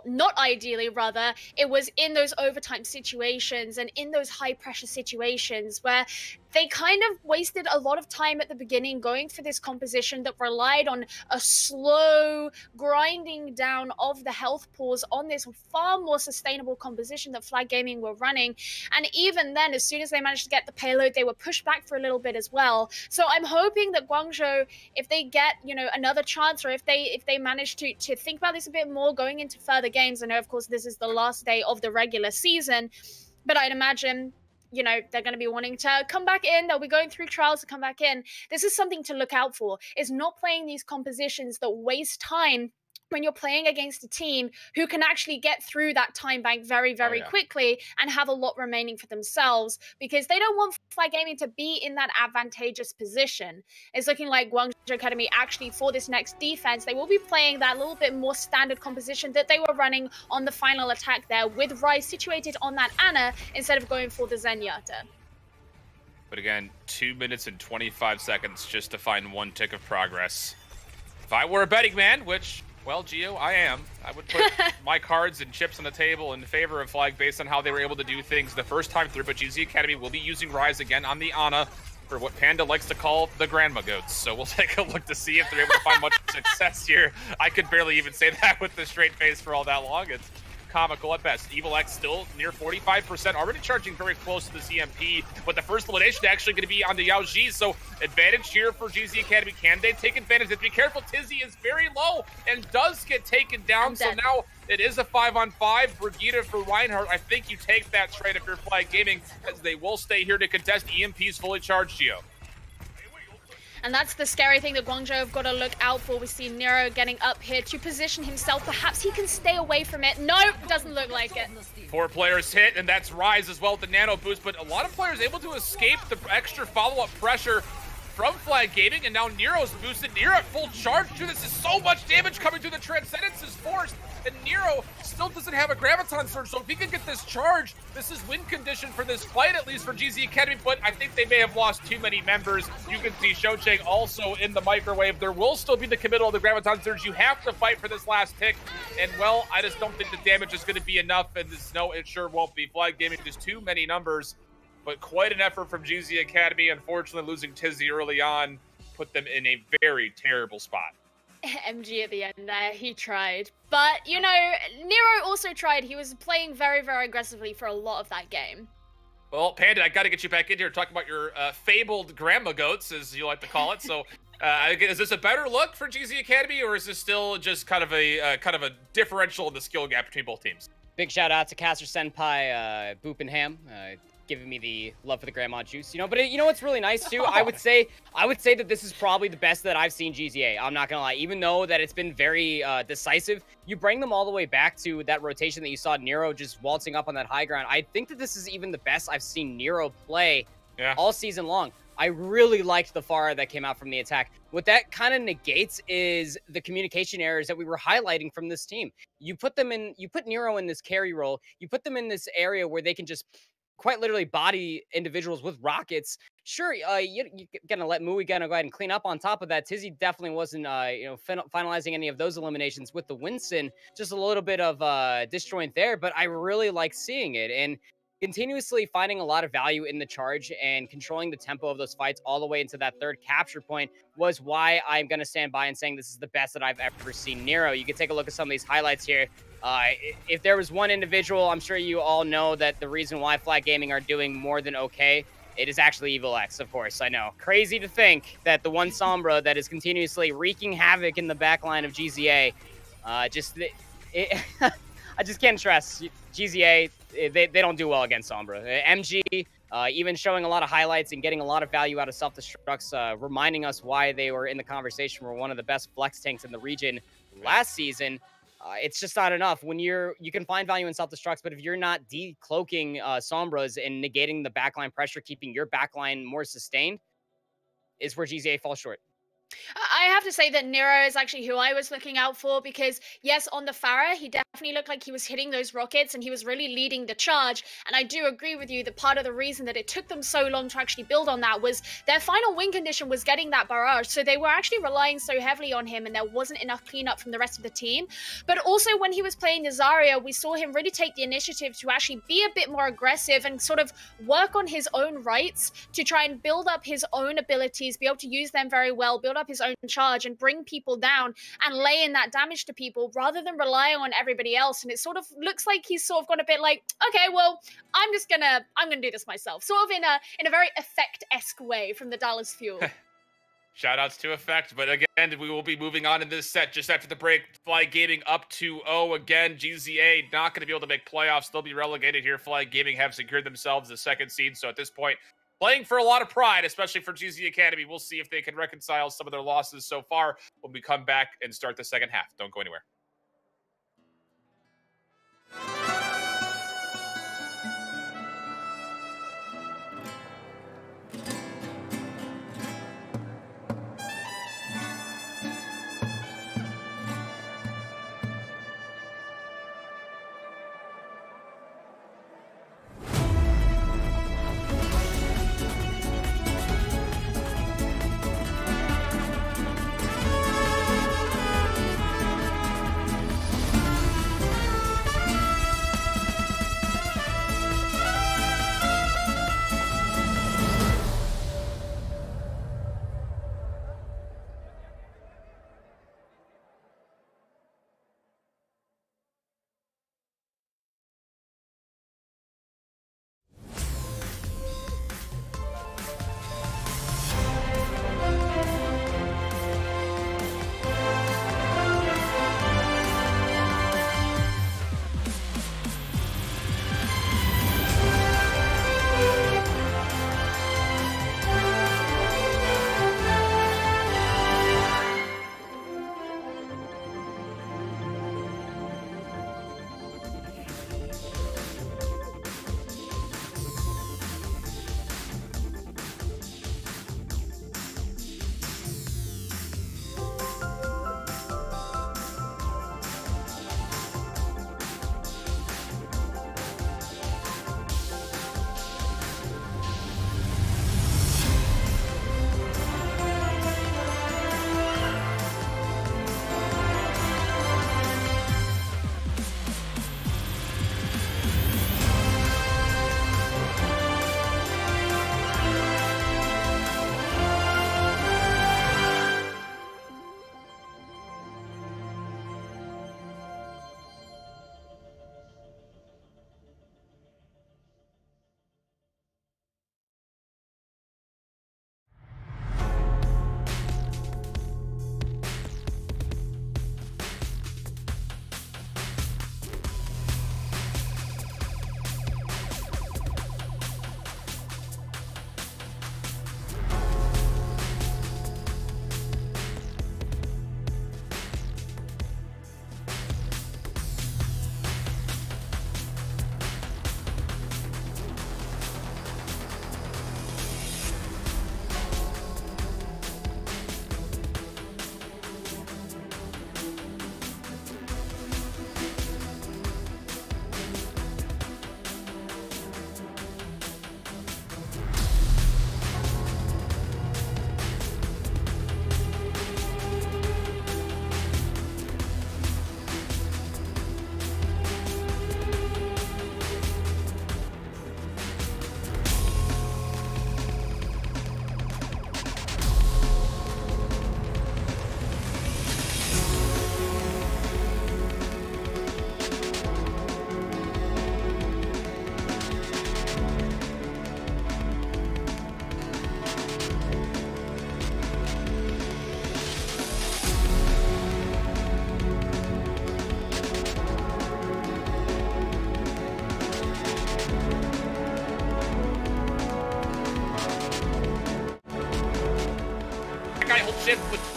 not ideally rather, it was in those overtime situations and in those high pressure situations where they kind of wasted a lot of time at the beginning going for this composition that relied on a slow grinding down of the health pools on this far more sustainable composition that Flag Gaming were running. And even then, as soon as they managed to get the payload, they were pushed back for a little bit as well. So I'm hoping that Guangzhou, if they get, another chance, or if they manage to think about this a bit more going into further games. I know, of course, this is the last day of the regular season, but I'd imagine they're going to be wanting to come back in. They'll be going through trials to come back in. This is something to look out for, is not playing these compositions that waste time when you're playing against a team who can actually get through that time bank very, very quickly and have a lot remaining for themselves, because they don't want Flag Gaming to be in that advantageous position. It's looking like Guangzhou Academy actually, for this next defense, they will be playing that little bit more standard composition that they were running on the final attack there, with Rise situated on that Ana instead of going for the Zenyatta. But again, 2 minutes and 25 seconds just to find one tick of progress. If I were a betting man, which, well, Geo, I am, I would put my cards and chips on the table in favor of Flag based on how they were able to do things the first time through. But GZ Academy will be using Rise again on the Ana for what Panda likes to call the grandma goats. So we'll take a look to see if they're able to find much success here. I could barely even say that with the straight face for all that long. It's comical at best. Evil X still near 45%, already charging very close to the CMP, but the first elimination actually going to be on the Yao Ji, so advantage here for GZ Academy. Can they take advantage? Be careful, Tizzy is very low and does get taken down, so now it is a 5-on-5. Brigitte for Reinhardt. I think you take that trade if you're Flag Gaming, as they will stay here to contest. EMP's fully charged, Geo. And that's the scary thing that Guangzhou have got to look out for. We see Nero getting up here to position himself. Perhaps he can stay away from it. Nope, doesn't look like it. 4 players hit, and that's Rise as well with the nano boost, but a lot of players able to escape the extra follow-up pressure from Flag Gaming, and now Nero's boosted. Nero at full charge too. This is so much damage coming through. The Transcendence is forced, and Nero still doesn't have a Graviton Surge, so if he can get this charge, this is win condition for this fight, at least for GZ Academy, but I think they may have lost too many members. You can see Shocheng also in the microwave. There will still be the committal of the Graviton Surge. You have to fight for this last tick, and well, I just don't think the damage is going to be enough, and no, it sure won't be. Flag Gaming, there's too many numbers. But quite an effort from GZ Academy. Unfortunately, losing Tizzy early on put them in a very terrible spot. MG at the end there, he tried. But, Nero also tried. He was playing very, very aggressively for a lot of that game. Well, Panda, I got to get you back in here and talk about your fabled grandma goats, as you like to call it. So, is this a better look for GZ Academy, or is this still just kind of a differential in the skill gap between both teams? Big shout out to Caster Senpai, Boop and Ham, giving me the love for the grandma juice, you know. But you know what's really nice too? I would say that this is probably the best that I've seen GZA. I'm not gonna lie, even though that it's been very decisive. You bring them all the way back to that rotation that you saw Nero just waltzing up on that high ground. I think that this is even the best I've seen Nero play all season long. I really liked the Pharah that came out from the attack. What that kind of negates is the communication errors that we were highlighting from this team. You put Nero in this carry role. You put them in this area where they can just quite literally body individuals with rockets. Sure, you're gonna let Mui go ahead and clean up on top of that. Tizzy definitely wasn't, finalizing any of those eliminations with the Winston. Just a little bit of disjoint there, but I really like seeing it. And continuously finding a lot of value in the charge and controlling the tempo of those fights all the way into that third capture point was why I'm going to stand by and saying this is the best that I've ever seen Nero. You can take a look at some of these highlights here. If there was one individual, I'm sure you all know that the reason why Flag Gaming are doing more than okay, it is actually EvilX, of course. I know. Crazy to think that the one Sombra that is continuously wreaking havoc in the backline of GZA, I just can't stress GZA. They don't do well against Sombra. MG, even showing a lot of highlights and getting a lot of value out of self-destructs, reminding us why they were in the conversation, were one of the best flex tanks in the region last season. It's just not enough. When you can find value in self-destructs, but if you're not decloaking Sombras and negating the backline pressure, keeping your backline more sustained, is where GZA falls short. I have to say that Nero is actually who I was looking out for, because yes, on the Pharah, he definitely looked like he was hitting those rockets and he was really leading the charge. And I do agree with you that part of the reason that it took them so long to actually build on that was their final win condition was getting that barrage. So they were actually relying so heavily on him and there wasn't enough cleanup from the rest of the team. But also when he was playing Nazaria, we saw him really take the initiative to actually be a bit more aggressive and sort of work on his own rights to try and build up his own abilities, be able to use them very well, build up his own charge and bring people down and lay in that damage to people rather than relying on everybody else. And it sort of looks like he's sort of gone a bit like, okay, well, I'm gonna do this myself, sort of in a very Effect-esque way from the Dallas Fuel. Shoutouts to Effect, but again, we will be moving on in this set just after the break. Flag Gaming up 2-0 again. GZA not going to be able to make playoffs. They'll be relegated here. Flag Gaming have secured themselves the second seed, so at this point, playing for a lot of pride, especially for GZ Academy. We'll see if they can reconcile some of their losses so far when we come back and start the second half. Don't go anywhere.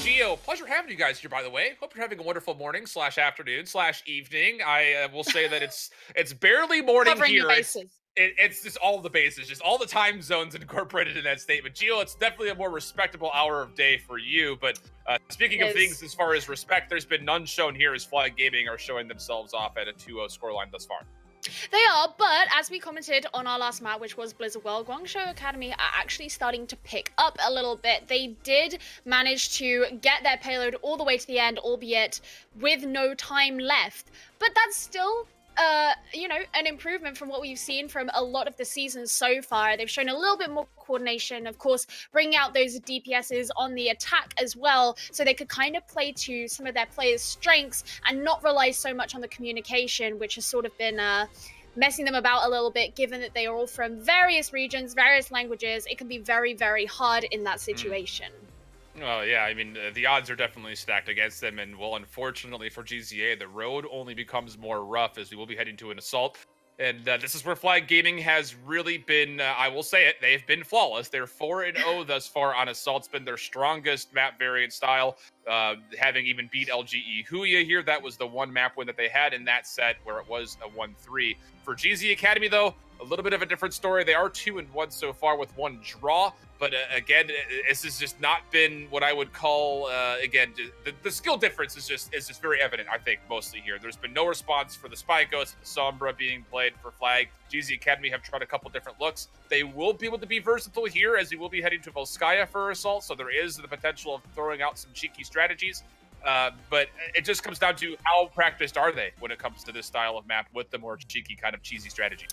Geo, pleasure having you guys here, by the way. Hope you're having a wonderful morning / afternoon / evening. I will say that it's barely morning Covering here. the bases. It's just all the bases, just all the time zones incorporated in that statement. Geo, it's definitely a more respectable hour of day for you. But speaking of things as far as respect, there's been none shown here as Flag Gaming are showing themselves off at a 2-0 scoreline thus far. They are, but as we commented on our last map, which was Blizzard World, Guangzhou Academy are actually starting to pick up a little bit. They did manage to get their payload all the way to the end, albeit with no time left. But that's still you know, an improvement from what we've seen from a lot of the seasons so far. They've shown a little bit more coordination, of course, bringing out those DPSs on the attack as well, so they could kind of play to some of their players' strengths and not rely so much on the communication, which has sort of been messing them about a little bit, given that they are all from various regions, various languages. It can be very, very hard in that situation. Well, yeah, I mean, the odds are definitely stacked against them, and, well, unfortunately for GZA, the road only becomes more rough as we will be heading to an assault. And this is where Flag Gaming has really been, I will say it, they've been flawless. They're 4-0 thus far on assault. It's been their strongest map variant style, having even beat LGE Huya here. That was the one map win that they had in that set where it was a 1-3. For GZ Academy, though, a little bit of a different story. They are 2-1 so far with one draw. But again, this has just not been what I would call, again, the skill difference is just very evident, I think, mostly here. There's been no response for the Spy Ghost, the Sombra being played for Flag. GZ Academy have tried a couple different looks. They will be able to be versatile here, as we will be heading to Volskaya for Assault, so there is the potential of throwing out some cheeky strategies. But it just comes down to how practiced are they when it comes to this style of map with the more cheeky kind of cheesy strategy.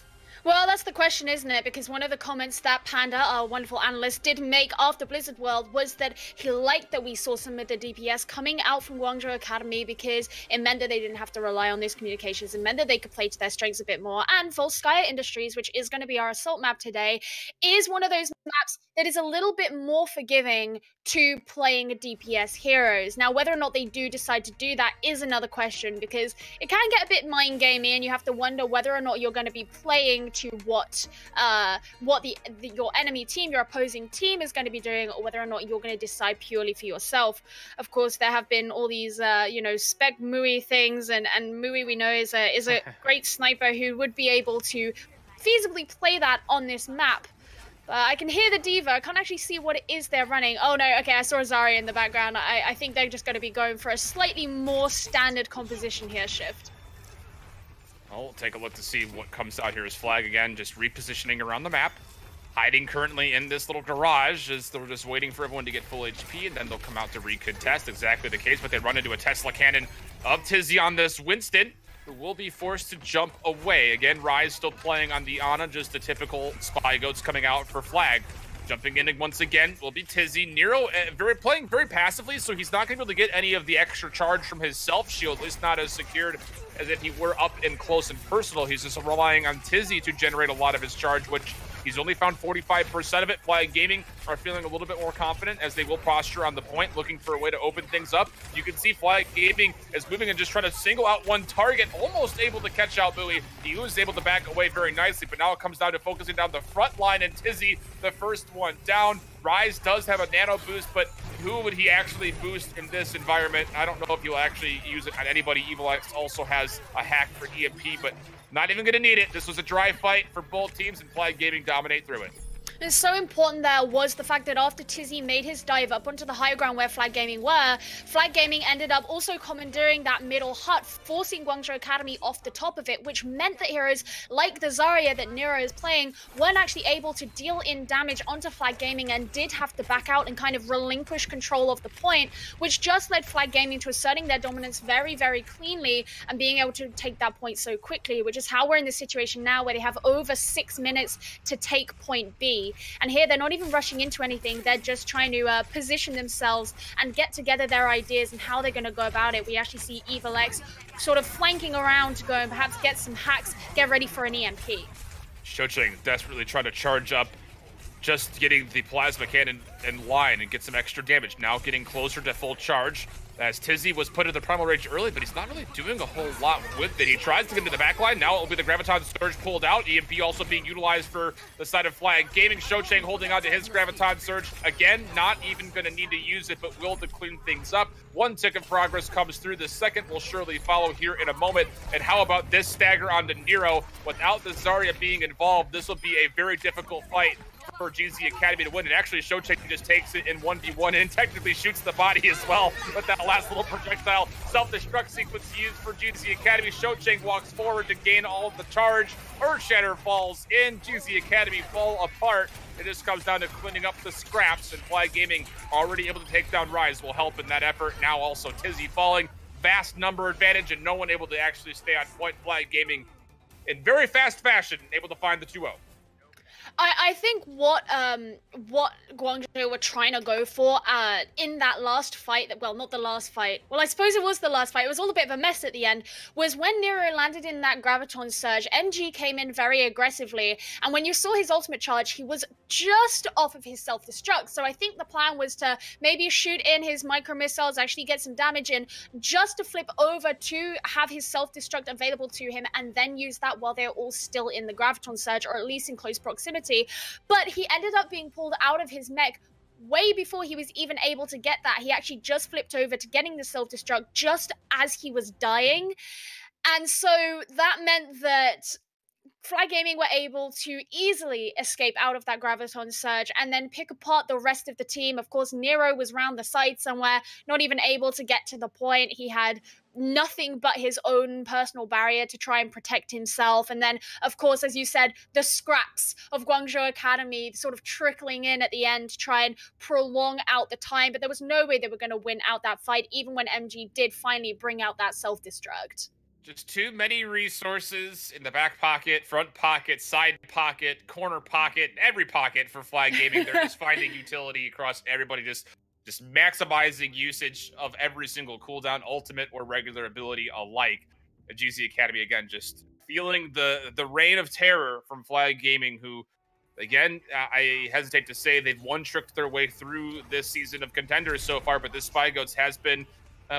Well, that's the question, isn't it? Because one of the comments that Panda, our wonderful analyst, did make after Blizzard World was that he liked that we saw some of the DPS coming out from Guangzhou Academy because it meant that they didn't have to rely on these communications. It meant that they could play to their strengths a bit more. And Volskaya Industries, which is going to be our assault map today, is one of those maps that is a little bit more forgiving to playing DPS heroes. Now, whether or not they do decide to do that is another question, because it can get a bit mind gamey, and you have to wonder whether or not you're going to be playing to what your enemy team, your opposing team, is going to be doing, or whether or not you're going to decide purely for yourself. Of course, there have been all these you know, spec Mui things, and Mui, we know, is a great sniper who would be able to feasibly play that on this map. I can hear the Diva. I can't actually see what it is they're running. Oh no, okay, I saw a Zarya in the background. I think they're just going to be going for a slightly more standard composition here, Shift. Well, we'll take a look to see what comes out here as Flag again, just repositioning around the map. Hiding currently in this little garage as they're just waiting for everyone to get full HP, and then they'll come out to recontest. Exactly the case, but they run into a Tesla cannon of Tizzy on this Winston, who will be forced to jump away. Again, Rise still playing on the Ana, just the typical Spy Goats coming out for Flag. Jumping in once again will be Tizzy. Nero playing very passively, so he's not going to be able to get any of the extra charge from his self-shield, at least not as secured as if he were up and close and personal. He's just relying on Tizzy to generate a lot of his charge, which he's only found 45% of it. Flag Gaming are feeling a little bit more confident as they will posture on the point, looking for a way to open things up. You can see Flag Gaming is moving and just trying to single out one target, almost able to catch out Bowie. He was able to back away very nicely, but now it comes down to focusing down the front line, and Tizzy, the first one down. Rise does have a nano boost, but who would he actually boost in this environment? I don't know if he'll actually use it on anybody. EvilX also has a hack for EMP, but not even going to need it. This was a dry fight for both teams, and Flag Gaming dominate through it. And so important there was the fact that after Tizzy made his dive up onto the high ground where Flag Gaming were, Flag Gaming ended up also commandeering that middle hut, forcing Guangzhou Academy off the top of it, which meant that heroes like the Zarya that Nero is playing weren't actually able to deal in damage onto Flag Gaming and did have to back out and kind of relinquish control of the point, which just led Flag Gaming to asserting their dominance very, very cleanly and being able to take that point so quickly, which is how we're in this situation now where they have over 6 minutes to take point B. And here they're not even rushing into anything. They're just trying to position themselves and get together their ideas and how they're going to go about it. We actually see EvilX sort of flanking around to go and perhaps get some hacks, get ready for an EMP. Shoching desperately trying to charge up just getting the plasma cannon in line and get some extra damage. Now getting closer to full charge, as Tizzy was put in the primal rage early, but he's not really doing a whole lot with it. He tries to get into the back line. Now it will be the Graviton Surge pulled out. EMP also being utilized for the side of Flag Gaming. Shochang holding on to his Graviton Surge. Again, not even going to need to use it, but will to clean things up. One tick of progress comes through. The second will surely follow here in a moment. And how about this stagger onto Nero? Without the Zarya being involved, this will be a very difficult fight for GZ Academy to win. And actually, Shochang just takes it in 1v1 and technically shoots the body as well with that last little projectile self-destruct sequence used for GZ Academy. Shochang walks forward to gain all of the charge. Earthshatter falls in. GZ Academy fall apart. It just comes down to cleaning up the scraps, and Flag Gaming already able to take down Rise will help in that effort. Now also Tizzy falling. Vast number advantage and no one able to actually stay on point. Flag Gaming in very fast fashion able to find the 2-0. I think what Guangzhou were trying to go for in that last fight, well, not the last fight, well, I suppose it was the last fight, it was all a bit of a mess at the end, was when Nero landed in that Graviton Surge, MG came in very aggressively, and when you saw his ultimate charge, he was just off of his self-destruct, so I think the plan was to maybe shoot in his micro-missiles, actually get some damage in, just to flip over to have his self-destruct available to him, and then use that while they're all still in the Graviton Surge, or at least in close proximity. But he ended up being pulled out of his mech way before he was even able to get that. He actually just flipped over to getting the self-destruct just as he was dying. And so that meant that Flag Gaming were able to easily escape out of that Graviton Surge and then pick apart the rest of the team. Of course, Nero was round the side somewhere, not even able to get to the point. He had nothing but his own personal barrier to try and protect himself. And then, of course, as you said, the scraps of Guangzhou Academy sort of trickling in at the end to try and prolong out the time. But there was no way they were going to win out that fight, even when MG did finally bring out that self-destruct. Just too many resources in the back pocket, front pocket, side pocket, corner pocket, every pocket for Flag Gaming. They're just finding utility across everybody, just maximizing usage of every single cooldown, ultimate or regular ability alike. GZ Academy, again, just feeling the reign of terror from Flag Gaming, who, again, I hesitate to say they've one-tricked their way through this season of Contenders so far, but this Spy Goats has been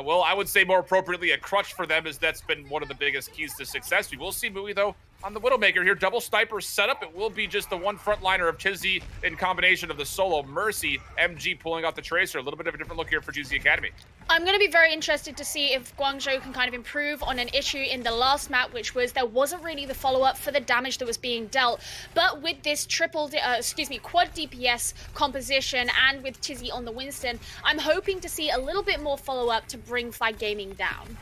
well, I would say more appropriately a crutch for them, as that's been one of the biggest keys to success. We will see Mui, though, on the Widowmaker here. Double sniper setup. It will be just the one frontliner of Tizzy in combination of the solo Mercy. MG pulling out the Tracer. A little bit of a different look here for GZ Academy. I'm going to be very interested to see if Guangzhou can kind of improve on an issue in the last map, which was there wasn't really the follow-up for the damage that was being dealt. But with this quad DPS composition and with Tizzy on the Winston, I'm hoping to see a little bit more follow-up to bring Flag Gaming down.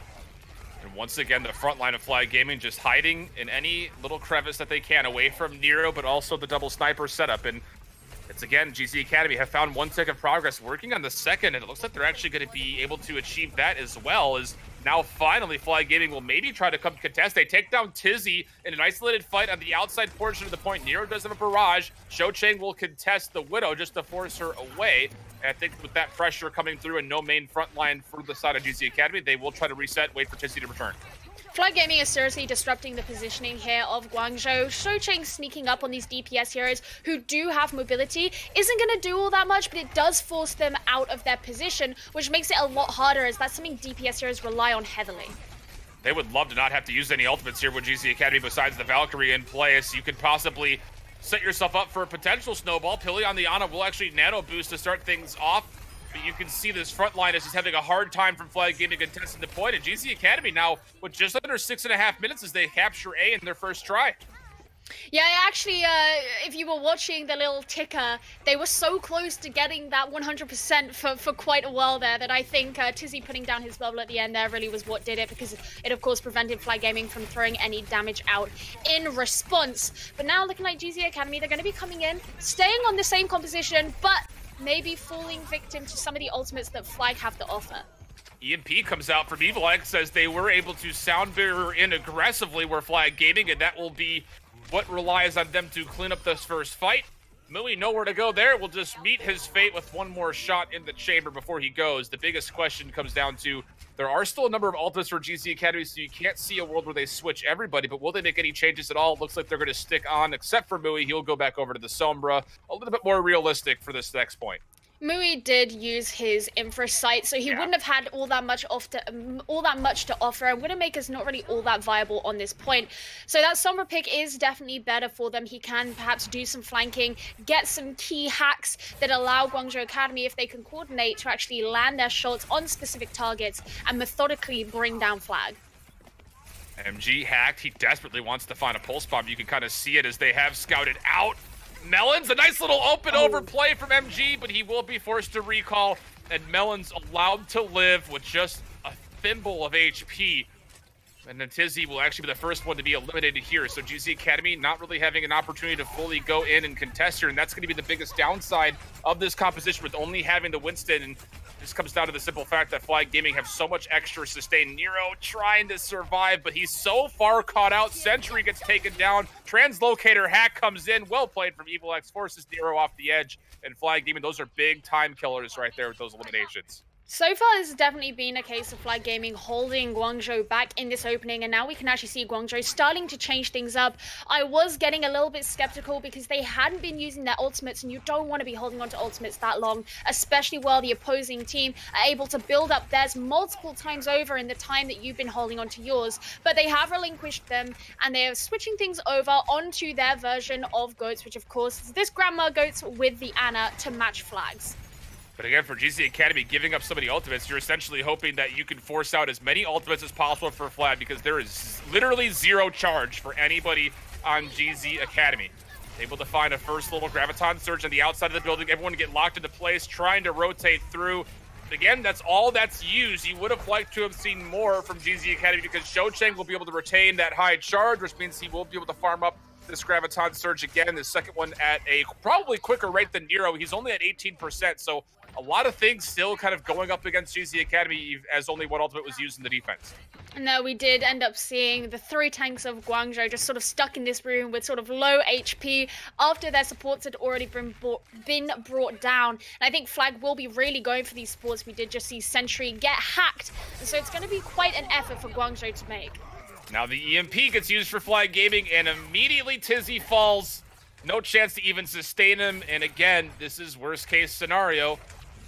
And once again, the front line of Flag Gaming just hiding in any little crevice that they can away from Nero, but also the double sniper setup. And it's, again, GZ Academy have found one tick of progress working on the second, and it looks like they're actually going to be able to achieve that as well, as now finally Flag Gaming will maybe try to come contest. They take down Tizzy in an isolated fight on the outside portion of the point. Nero does have a barrage. Shochang will contest the Widow just to force her away. And I think with that pressure coming through and no main front line for the side of GZ Academy, they will try to reset, wait for Tizzy to return. Flag Gaming is seriously disrupting the positioning here of Guangzhou. Shochang sneaking up on these DPS heroes who do have mobility isn't going to do all that much, but it does force them out of their position, which makes it a lot harder, as that's something DPS heroes rely on heavily. They would love to not have to use any ultimates here with GZ Academy besides the Valkyrie in play, so you could possibly set yourself up for a potential snowball. Pilly on the Ana will actually nano boost to start things off. But you can see this front line is just having a hard time from Flag Gaming contesting the point. And GZ Academy now with just under 6.5 minutes as they capture A in their first try. Yeah, actually, if you were watching the little ticker, they were so close to getting that 100% for quite a while there that I think Tizzy putting down his bubble at the end there really was what did it, because it, of course, prevented Flag Gaming from throwing any damage out in response. But now looking like GZ Academy, they're going to be coming in, staying on the same composition, but maybe falling victim to some of the ultimates that Flag have to offer. EMP comes out from Evil X as they were able to sound barrier in aggressively where Flag Gaming, and that will be what relies on them to clean up this first fight. Mui nowhere to go there. Will just meet his fate with one more shot in the chamber before he goes. The biggest question comes down to, there are still a number of ultimates for GZ Academy, so you can't see a world where they switch everybody, but will they make any changes at all? It looks like they're going to stick on, except for Mui. He'll go back over to the Sombra. A little bit more realistic for this next point. Mui did use his infra sight, so he wouldn't have had all that much to offer. And Widowmaker's not really all that viable on this point. So that Sombra pick is definitely better for them. He can perhaps do some flanking, get some key hacks that allow Guangzhou Academy, if they can coordinate, to actually land their shots on specific targets and methodically bring down Flag. MG hacked. He desperately wants to find a pulse bomb. You can kind of see it as they have scouted out Melons. A nice little open overplay from MG, but he will be forced to recall, and Melons allowed to live with just a thimble of HP. And then Tizzy will actually be the first one to be eliminated here. So GZ Academy not really having an opportunity to fully go in and contest here, and that's going to be the biggest downside of this composition with only having the Winston. And this comes down to the simple fact that Flag Gaming have so much extra sustain. Nero trying to survive, but he's so far caught out. Sentry gets taken down. Translocator hack comes in. Well played from Evil X. Forces Nero off the edge. And Flag Gaming, those are big time killers right there with those eliminations. So far, this has definitely been a case of Flag Gaming holding Guangzhou back in this opening, and now we can actually see Guangzhou starting to change things up. I was getting a little bit skeptical because they hadn't been using their ultimates, and you don't want to be holding on to ultimates that long, especially while the opposing team are able to build up theirs multiple times over in the time that you've been holding on to yours. But they have relinquished them, and they are switching things over onto their version of Goats, which of course is this Grandma Goats with the Ana to match Flags. But again, for GZ Academy, giving up so many ultimates, you're essentially hoping that you can force out as many ultimates as possible for Flag, because there is literally zero charge for anybody on GZ Academy. Able to find a first little Graviton Surge on the outside of the building. Everyone get locked into place, trying to rotate through. Again, that's all that's used. You would have liked to have seen more from GZ Academy, because Shocheng will be able to retain that high charge, which means he will be able to farm up this Graviton Surge again. The second one at a probably quicker rate than Nero. He's only at 18%, so a lot of things still kind of going up against GZ Academy as only one ultimate was used in the defense. No, we did end up seeing the 3 tanks of Guangzhou just sort of stuck in this room with sort of low HP after their supports had already been brought down. And I think Flag will be really going for these supports. We did just see Sentry get hacked, and so it's going to be quite an effort for Guangzhou to make. Now the EMP gets used for Flag Gaming, and immediately Tizzy falls. No chance to even sustain him, and again, this is worst case scenario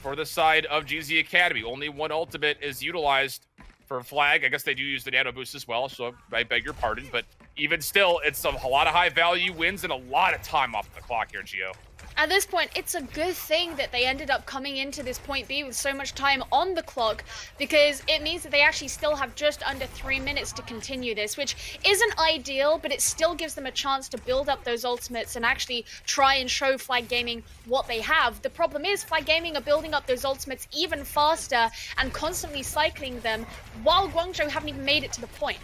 for the side of GZ Academy. Only one ultimate is utilized for Flag. I guess they do use the nano boost as well, so I beg your pardon, but even still, it's a lot of high value wins and a lot of time off the clock here, Geo. At this point, it's a good thing that they ended up coming into this point B with so much time on the clock, because it means that they actually still have just under 3 minutes to continue this, which isn't ideal, but it still gives them a chance to build up those ultimates and actually try and show Flag Gaming what they have. The problem is Flag Gaming are building up those ultimates even faster and constantly cycling them while Guangzhou haven't even made it to the point.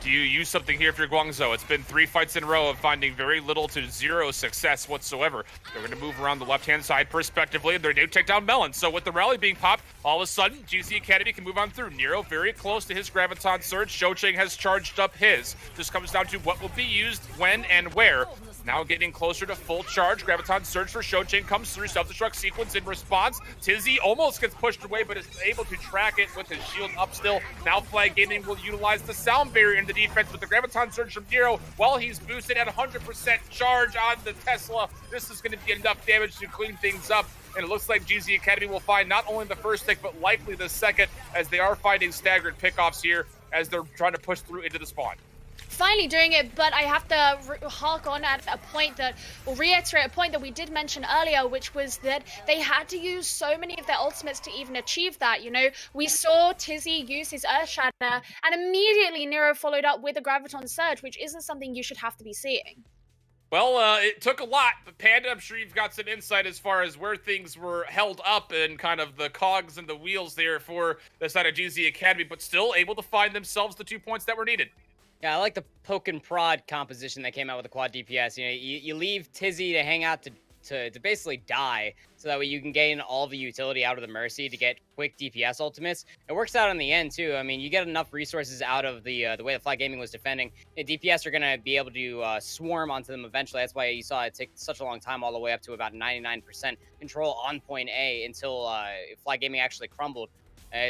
Do you use something here if you're Guangzhou? It's been 3 fights in a row of finding very little to zero success whatsoever. They're going to move around the left-hand side perspectively, and they're going to take down Melon. So with the rally being popped, all of a sudden, GZ Academy can move on through. Nero very close to his Graviton Surge. Shocheng has charged up his. This comes down to what will be used, when, and where. Now getting closer to full charge. Graviton Surge for Shocheng comes through. Self-destruct sequence in response. Tizzy almost gets pushed away, but is able to track it with his shield up still. Now Flag Gaming will utilize the sound barrier in the defense with the Graviton Surge from Nero while he's boosted at 100% charge on the Tesla. This is going to be enough damage to clean things up. And it looks like GZ Academy will find not only the first pick, but likely the second, as they are finding staggered pickoffs here as they're trying to push through into the spawn. Finally doing it, but I have to hark on at a point that, or reiterate a point that we did mention earlier, which was that they had to use so many of their ultimates to even achieve that. You know, we saw Tizzy use his Earth Shatter, and immediately Nero followed up with a Graviton Surge, which isn't something you should have to be seeing. Well, it took a lot, but Panda, I'm sure you've got some insight as far as where things were held up and kind of the cogs and the wheels there for the side of GZ Academy, but still able to find themselves the 2 points that were needed. Yeah, I like the poke and prod composition that came out with the quad DPS. You know, you leave Tizzy to hang out to to basically die, so that way you can gain all the utility out of the Mercy to get quick DPS ultimates. It works out in the end too. I mean, you get enough resources out of the way that Flag Gaming was defending. The DPS are gonna be able to swarm onto them eventually. That's why you saw it take such a long time, all the way up to about 99% control on point A until Flag Gaming actually crumbled.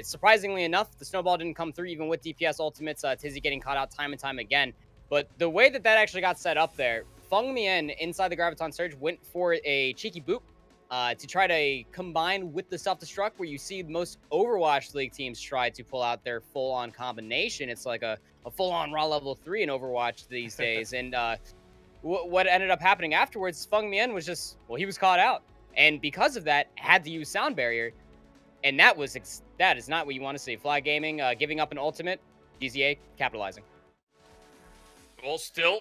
Surprisingly enough, the snowball didn't come through even with DPS ultimates. Tizzy getting caught out time and time again. But the way that actually got set up there, PkMnPanda inside the Graviton Surge went for a cheeky boop to try to combine with the self-destruct, where you see most Overwatch League teams try to pull out their full-on combination. It's like a full-on raw level 3 in Overwatch these days. And what ended up happening afterwards is PkMnPanda was just, well, he was caught out. And because of that, had to use Sound Barrier. And that is not what you want to see. Flag Gaming giving up an ultimate, GZA capitalizing. Well, still,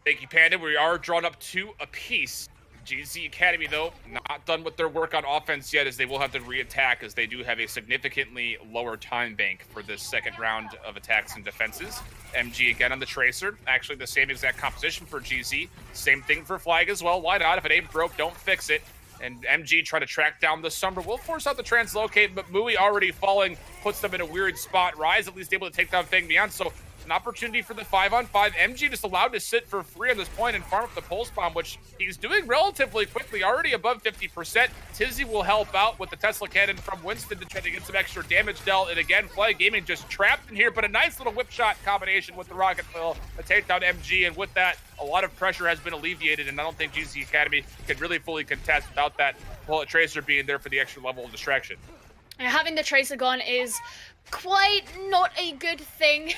thank you, Panda. We are drawn up 2 apiece. GZ Academy, though, not done with their work on offense yet, as they will have to re-attack, as they do have a significantly lower time bank for this second round of attacks and defenses. MG again on the Tracer. Actually, the same exact composition for GZ. Same thing for Flag as well. Why not? If it ain't broke, don't fix it. And MG trying to track down the Sombra will force out the translocate, but Mui already falling puts them in a weird spot. Rise at least able to take down PkMnPanda, so an opportunity for the 5-on-5. MG just allowed to sit for free on this point and farm up the pulse bomb, which he's doing relatively quickly, already above 50%. Tizzy will help out with the Tesla cannon from Winston to try to get some extra damage dealt. And again, Flag Gaming just trapped in here, but a nice little whip shot combination with the rocket pill to take down MG. And with that, a lot of pressure has been alleviated, and I don't think GZ Academy can really fully contest without that bullet Tracer being there for the extra level of distraction. Having the Tracer gone is quite not a good thing,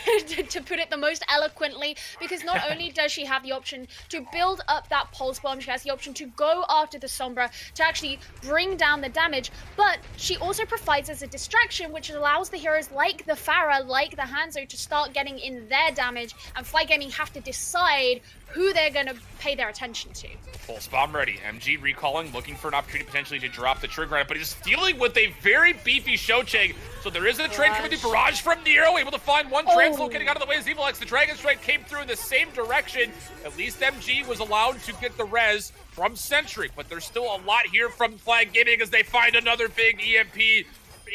to put it the most eloquently, because not only does she have the option to build up that pulse bomb, she has the option to go after the Sombra to actually bring down the damage, but she also provides as a distraction, which allows the heroes like the Pharah, like the Hanzo, to start getting in their damage, and Flag Gaming have to decide who they're going to pay their attention to. Pulse bomb ready. MG recalling, looking for an opportunity potentially to drop the trigger on it, but he's dealing with a very beefy Shochang. So there is a trade coming through. Barrage from Nero, able to find one translocating out of the way as Evilex. The Dragon Strike came through in the same direction. At least MG was allowed to get the res from Sentry, but there's still a lot here from Flag Gaming as they find another big EMP.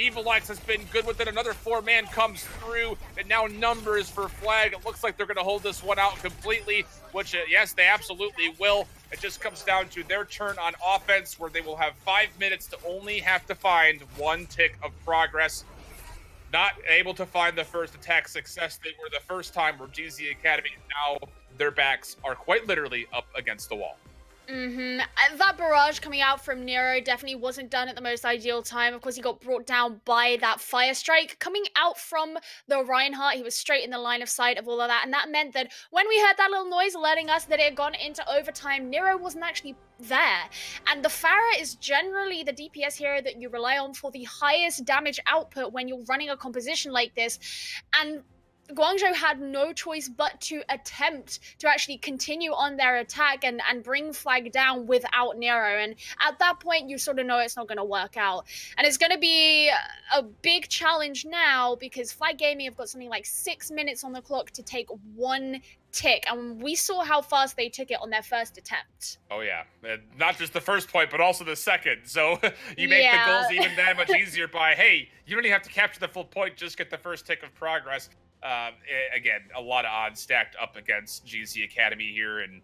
Evilex has been good with it. Another 4-man comes through, and now numbers for Flag. It looks like they're going to hold this one out completely, which, yes, they absolutely will. It just comes down to their turn on offense, where they will have 5 minutes to only have to find 1 tick of progress. Not able to find the first attack success. They were the first time where GZ Academy, now their backs are quite literally up against the wall. That barrage coming out from Nero definitely wasn't done at the most ideal time. Of course, he got brought down by that fire strike. Coming out from the Reinhardt, he was straight in the line of sight of all of that, and that meant that when we heard that little noise alerting us that it had gone into overtime, Nero wasn't actually there. And the Pharah is generally the DPS hero that you rely on for the highest damage output when you're running a composition like this, and Guangzhou had no choice but to attempt to actually continue on their attack and bring Flag down without Nero. And at that point, you sort of know it's not going to work out. And it's going to be a big challenge now, because Flag Gaming have got something like 6 minutes on the clock to take 1 tick, and we saw how fast they took it on their first attempt. Oh yeah, not just the first point, but also the second. So you make the goals even that much easier by, hey, you don't even have to capture the full point, just get the first tick of progress. Again, a lot of odds stacked up against GZ Academy here, and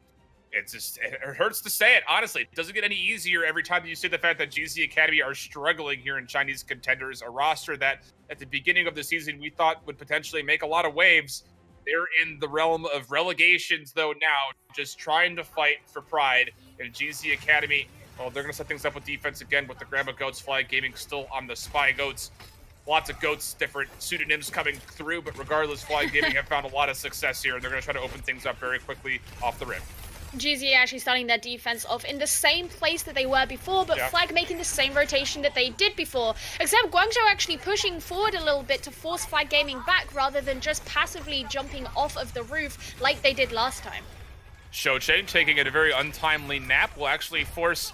it's just, it hurts to say it, honestly. It doesn't get any easier every time you see the fact that GZ Academy are struggling here in Chinese Contenders, a roster that at the beginning of the season we thought would potentially make a lot of waves. They're in the realm of relegations, though, now, just trying to fight for pride. And GZ Academy, well, they're going to set things up with defense again with the Grandma Goats. Flag Gaming still on the Spy Goats. Lots of Goats, different pseudonyms coming through, but regardless, Flag Gaming have found a lot of success here, and they're going to try to open things up very quickly off the rip. GZ actually starting their defense off in the same place that they were before, but Flag making the same rotation that they did before, except Guangzhou actually pushing forward a little bit to force Flag Gaming back rather than just passively jumping off of the roof like they did last time. Shochang taking a very untimely nap will actually force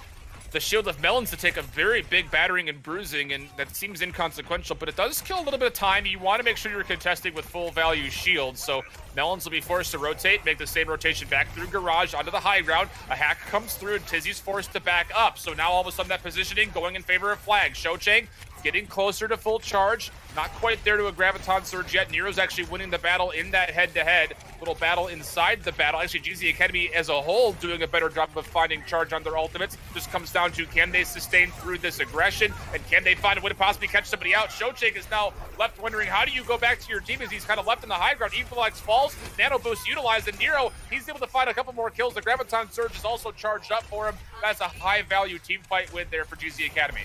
the Shield of Melons to take a very big battering and bruising, and that seems inconsequential, but it does kill a little bit of time. You want to make sure you're contesting with full value shields, so Melons will be forced to rotate, make the same rotation back through Garage onto the high ground. A hack comes through and Tizzy's forced to back up. So now all of a sudden that positioning going in favor of Flag. Shochang getting closer to full charge. Not quite there to a Graviton Surge yet. Nero's actually winning the battle in that head-to-head. Little battle inside the battle. Actually, GZ Academy as a whole doing a better job of finding charge on their ultimates. Just comes down to, can they sustain through this aggression? And can they find a way to possibly catch somebody out? Shochang is now left wondering, how do you go back to your team as he's kind of left in the high ground? Equalize falls, Nano Boost utilized, and Nero, he's able to find a couple more kills. The Graviton Surge is also charged up for him. That's a high-value team fight win there for GZ Academy.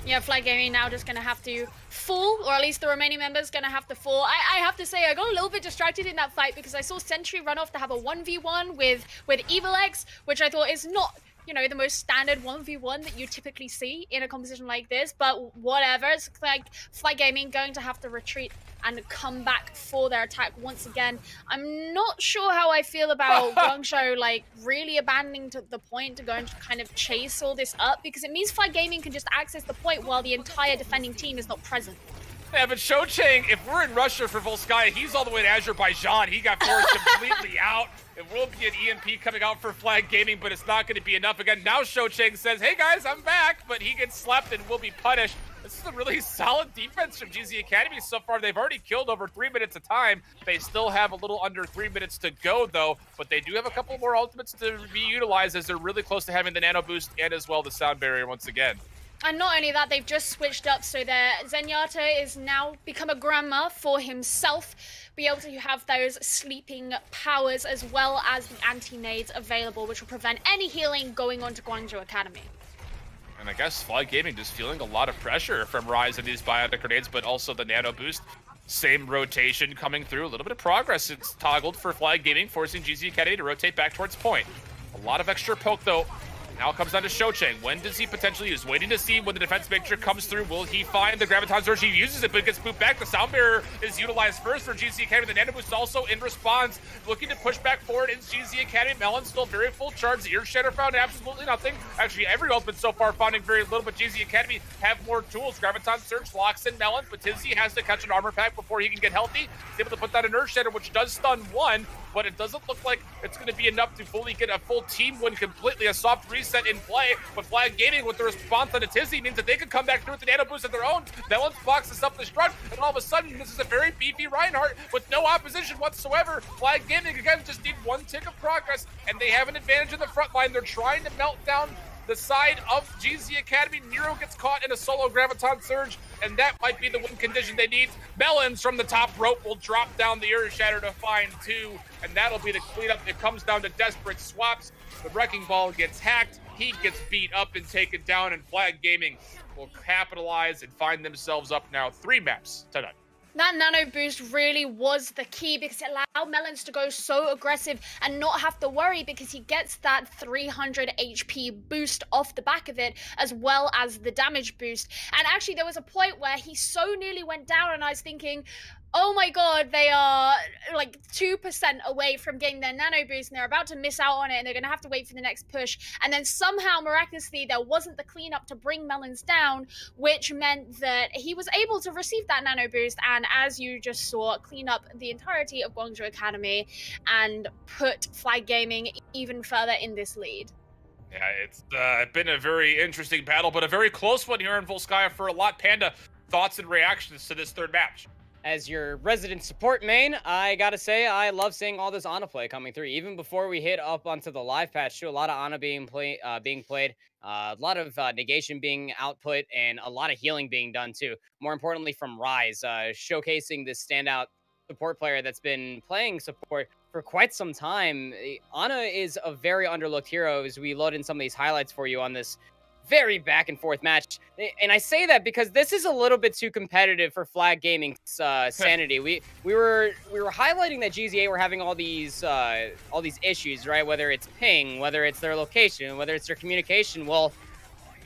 Yeah, Flag Gaming now just going to have to fall, or at least the remaining members going to have to fall. I have to say, I got a little bit distracted in that fight because I saw Sentry run off to have a 1v1 with EvilX, which I thought is not, you know, the most standard 1v1 that you typically see in a competition like this, but whatever. It's like Flag Gaming going to have to retreat and come back for their attack once again. I'm not sure how I feel about Guangzhou like really abandoning the point to go and kind of chase all this up, because it means Flag Gaming can just access the point while the entire defending team is not present. Yeah, but Shochang, if we're in Russia for Volskaya, he's all the way to Azerbaijan. He got forced completely out. It will be an EMP coming out for Flag Gaming, but it's not going to be enough again. Now Shochang says, hey guys, I'm back, but he gets slapped and will be punished. This is a really solid defense from GZ Academy so far. They've already killed over 3 minutes of time. They still have a little under 3 minutes to go, though, but they do have a couple more ultimates to be utilized as they're really close to having the Nano Boost and as well the Sound Barrier once again. And not only that, they've just switched up so that Zenyatta is now become a grandma for himself, be able to have those sleeping powers as well as the anti-nades available, which will prevent any healing going on to Guangzhou Academy. And I guess Flag Gaming just feeling a lot of pressure from Rise and these Bionic Grenades, but also the Nano Boost. Same rotation coming through. A little bit of progress. It's toggled for Flag Gaming, forcing GZ Academy to rotate back towards point. A lot of extra poke, though. Now it comes down to Shochang. When does he potentially use? Waiting to see when the defense matrix comes through. Will he find the Graviton Surge? He uses it, but it gets moved back. The Sound Barrier is utilized first for GZ Academy. The Nano Boost also in response, looking to push back forward in GZ Academy. Melon still very full charge. The Ear Shatter found absolutely nothing. Actually, every ultimate so far finding very little, but GZ Academy have more tools. Graviton Surge locks in Melon, but Tizzy has to catch an armor pack before he can get healthy. He's able to put that in Ear Shatter, which does stun one, but it doesn't look like it's going to be enough to fully get a full team win completely. A soft reset in play, but Flag Gaming with the response on a Tizzy means that they can come back through with the Nano Boost of their own. Melon's box is up the strut, and all of a sudden, this is a very beefy Reinhardt with no opposition whatsoever. Flag Gaming, again, just need one tick of progress, and they have an advantage in the front line. They're trying to melt down the side of GZ Academy. Nero gets caught in a solo Graviton Surge, and that might be the win condition they need. Melons from the top rope will drop down the Ear Shatter to find two, and that'll be the cleanup. It comes down to desperate swaps. The Wrecking Ball gets hacked. He gets beat up and taken down, and Flag Gaming will capitalize and find themselves up now 3 maps to none. That Nano Boost really was the key because it allowed Melons to go so aggressive and not have to worry because he gets that 300 HP boost off the back of it as well as the damage boost. And actually there was a point where he so nearly went down and I was thinking, oh my god, they are like 2% away from getting their Nano Boost and they're about to miss out on it and they're going to have to wait for the next push. And then somehow, miraculously, there wasn't the cleanup to bring Melons down, which meant that he was able to receive that Nano Boost and, as you just saw, clean up the entirety of Guangzhou Academy and put Flag Gaming even further in this lead. Yeah, it's been a very interesting battle, but a very close one here in Volskaya for a lot. Panda, thoughts and reactions to this third match? As your resident support main, I gotta say, I love seeing all this Ana play coming through. Even before we hit up onto the live patch, too, a lot of Ana being played, a lot of negation being output, and a lot of healing being done, too. More importantly, from Rise, showcasing this standout support player that's been playing support for quite some time. Ana is a very underlooked hero as we load in some of these highlights for you on this very back and forth match, and I say that because this is a little bit too competitive for Flag Gaming's sanity. We were highlighting that GZA were having all these issues, right? Whether it's ping, whether it's their location, whether it's their communication. Well,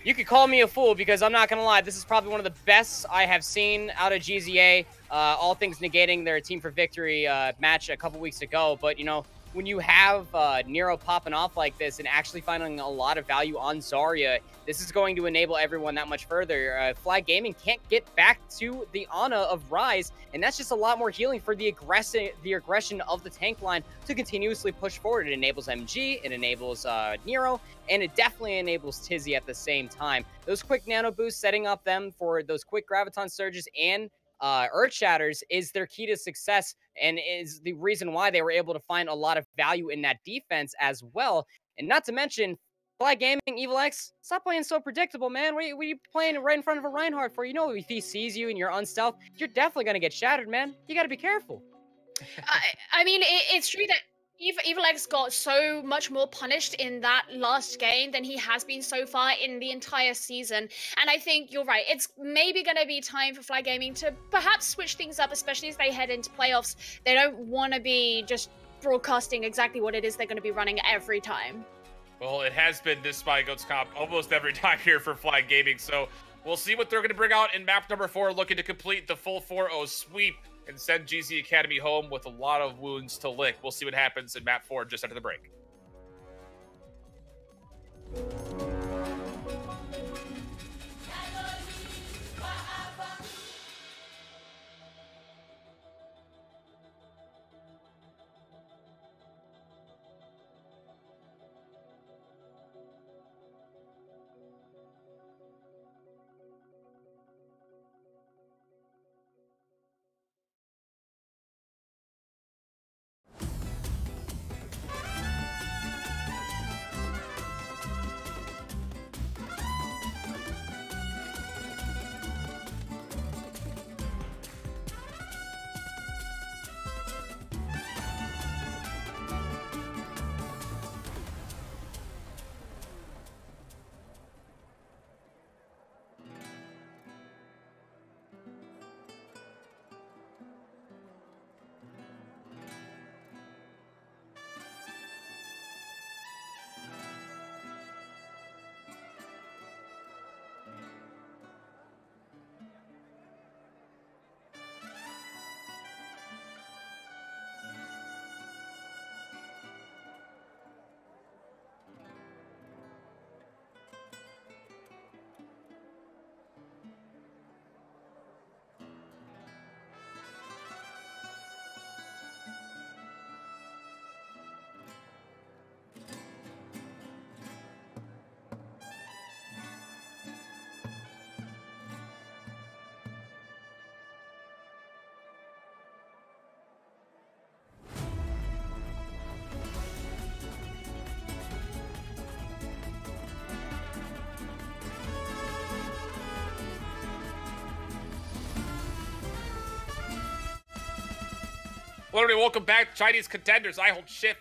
you could call me a fool because I'm not gonna lie, this is probably one of the best I have seen out of GZA. All things negating their Team for Victory match a couple weeks ago, but you know, when you have Nero popping off like this and actually finding a lot of value on Zarya, this is going to enable everyone that much further. Flag Gaming can't get back to the Ana of Rise, and that's just a lot more healing for the aggression of the tank line to continuously push forward. It enables MG, it enables Nero, and it definitely enables Tizzy at the same time. Those quick nano boosts, setting up them for those quick graviton surges and Earth Shatters is their key to success, and is the reason why they were able to find a lot of value in that defense as well. And not to mention, Flag Gaming, Evil X, stop playing so predictable, man. What are you playing right in front of a Reinhardt for? You know, if he sees you and you're unstealth, you're definitely going to get shattered, man. You got to be careful. I mean, it's true that Evil X got so much more punished in that last game than he has been so far in the entire season. And I think you're right. It's maybe going to be time for Flag Gaming to perhaps switch things up, especially as they head into playoffs. They don't want to be just broadcasting exactly what it is they're going to be running every time. Well, it has been this Spy Goats comp almost every time here for Flag Gaming, so we'll see what they're going to bring out in map number 4, looking to complete the full 4-0 sweep and send GZ Academy home with a lot of wounds to lick. We'll see what happens in map 4 just after the break. Hello, everybody. Welcome back. Chinese Contenders. IHOLDSHIFT.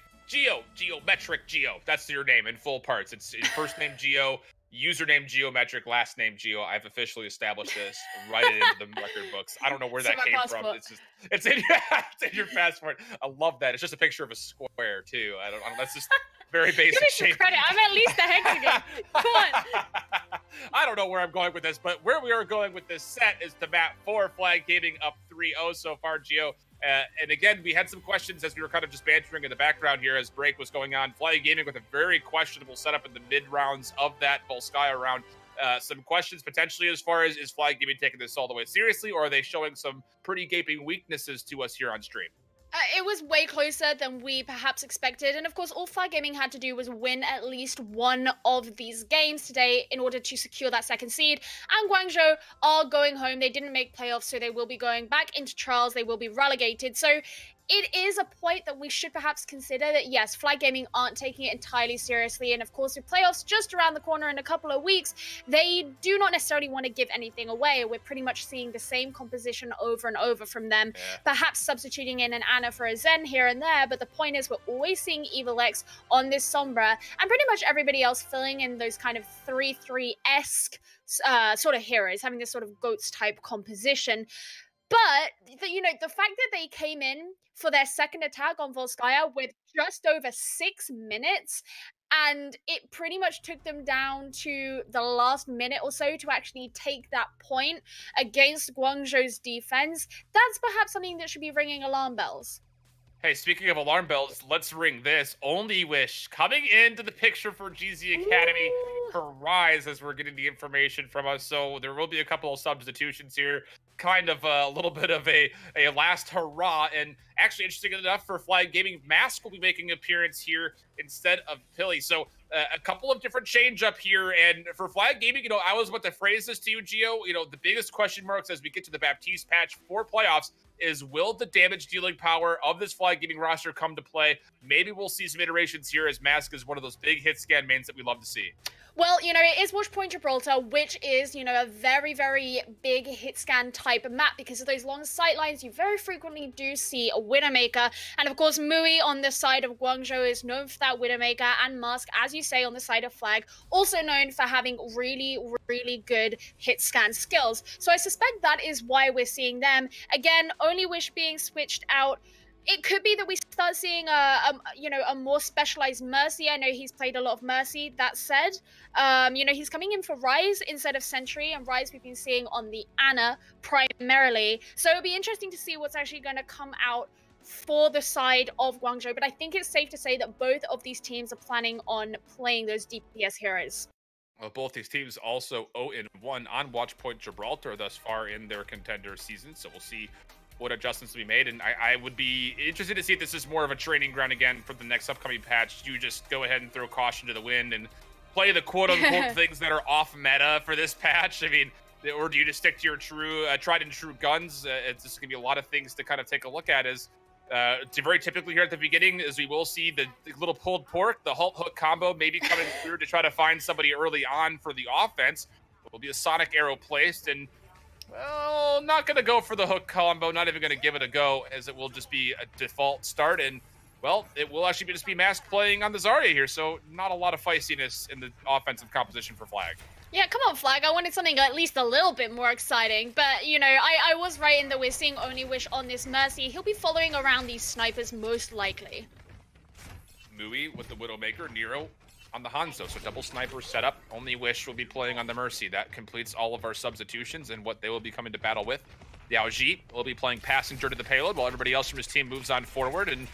Geometric Geo. That's your name in full parts. It's your first name Geo, username Geometric, last name Geo. I've officially established this. Write it into the record books. I don't know where that came from. It's in your passport. I love that. It's just a picture of a square too. I don't. That's just very basic Give me some credit. I'm at least a hexagon. Come on. I don't know where I'm going with this, but where we are going with this set is to map 4. Flag Gaming up 3-0 so far, Geo. And again, we had some questions as we were kind of just bantering in the background here as break was going on. Flag Gaming with a very questionable setup in the mid rounds of that Volskaya round. Some questions potentially as far as, is Flag Gaming taking this all the way seriously, or are they showing some pretty gaping weaknesses to us here on stream? It was way closer than we perhaps expected, and of course all Flag Gaming had to do was win at least one of these games today in order to secure that second seed, and Guangzhou are going home. They didn't make playoffs, so they will be going back into trials. They will be relegated, so it is a point that we should perhaps consider that, yes, Flag Gaming aren't taking it entirely seriously, and of course with playoffs just around the corner in a couple of weeks, they do not necessarily want to give anything away. We're pretty much seeing the same composition over and over from them, perhaps substituting in an Ana for a Zen here and there, but the point is we're always seeing Evil X on this Sombra, and pretty much everybody else filling in those kind of 3-3-esque sort of heroes, having this sort of GOATS type composition. But, the fact that they came in for their second attack on Volskaya with just over 6 minutes, and it pretty much took them down to the last minute or so to actually take that point against Guangzhou's defense, that's perhaps something that should be ringing alarm bells. Hey, speaking of alarm bells, let's ring this. Only Wish coming into the picture for GZ Academy for Rise as we're getting the information from us. So there will be a couple of substitutions here. Kind of a little bit of a last hurrah. And actually, interesting enough for Flag Gaming, Mask will be making an appearance here instead of Pilly. So a couple of different change up here. And for Flag Gaming, you know, I was about to phrase this to you, Geo. You know, the biggest question marks as we get to the Baptiste patch for playoffs is, will the damage dealing power of this Flag Gaming roster come to play? Maybe we'll see some iterations here as Mask is one of those big hit scan mains that we love to see. Well, you know, it is Watchpoint Gibraltar, which is, you know, a very, very big hit scan type of map because of those long sight lines. You very frequently do see a Widowmaker. And of course, Mui on the side of Guangzhou is known for that Widowmaker, and Mask, as you say, on the side of Flag, also known for having really, really good hit scan skills. So I suspect that is why we're seeing them. Again, Only Wish being switched out. It could be that we start seeing a more specialized Mercy. I know he's played a lot of Mercy. That said, you know, he's coming in for Rise instead of Sentry, and Rise we've been seeing on the Ana primarily. So it'll be interesting to see what's actually going to come out for the side of Guangzhou. But I think it's safe to say that both of these teams are planning on playing those DPS heroes. Well, both these teams also 0-1 on Watchpoint Gibraltar thus far in their Contender season. So we'll see what adjustments will be made, and I would be interested to see if this is more of a training ground again for the next upcoming patch. Do you just go ahead and throw caution to the wind and play the quote-unquote things that are off meta for this patch? I mean, or do you just stick to your true tried and true guns? It's just gonna be a lot of things to kind of take a look at. As very typically here at the beginning, as we will see the little pulled pork, the halt hook combo maybe coming through to try to find somebody early on for the offense. It will be a sonic arrow placed, and well, not going to go for the hook combo, not even going to give it a go, as it will just be a default start. And, well, it will actually just be Mask playing on the Zarya here, so not a lot of feistiness in the offensive composition for Flag. Yeah, come on, Flag. I wanted something at least a little bit more exciting. But, you know, I was right in that we're seeing Only Wish on this Mercy. He'll be following around these snipers most likely. Mui with the Widowmaker, Nero on the Hanzo, so double sniper setup. Only Wish will be playing on the Mercy. That completes all of our substitutions and what they will be coming to battle with. Yaoji will be playing passenger to the payload while everybody else from his team moves on forward. And,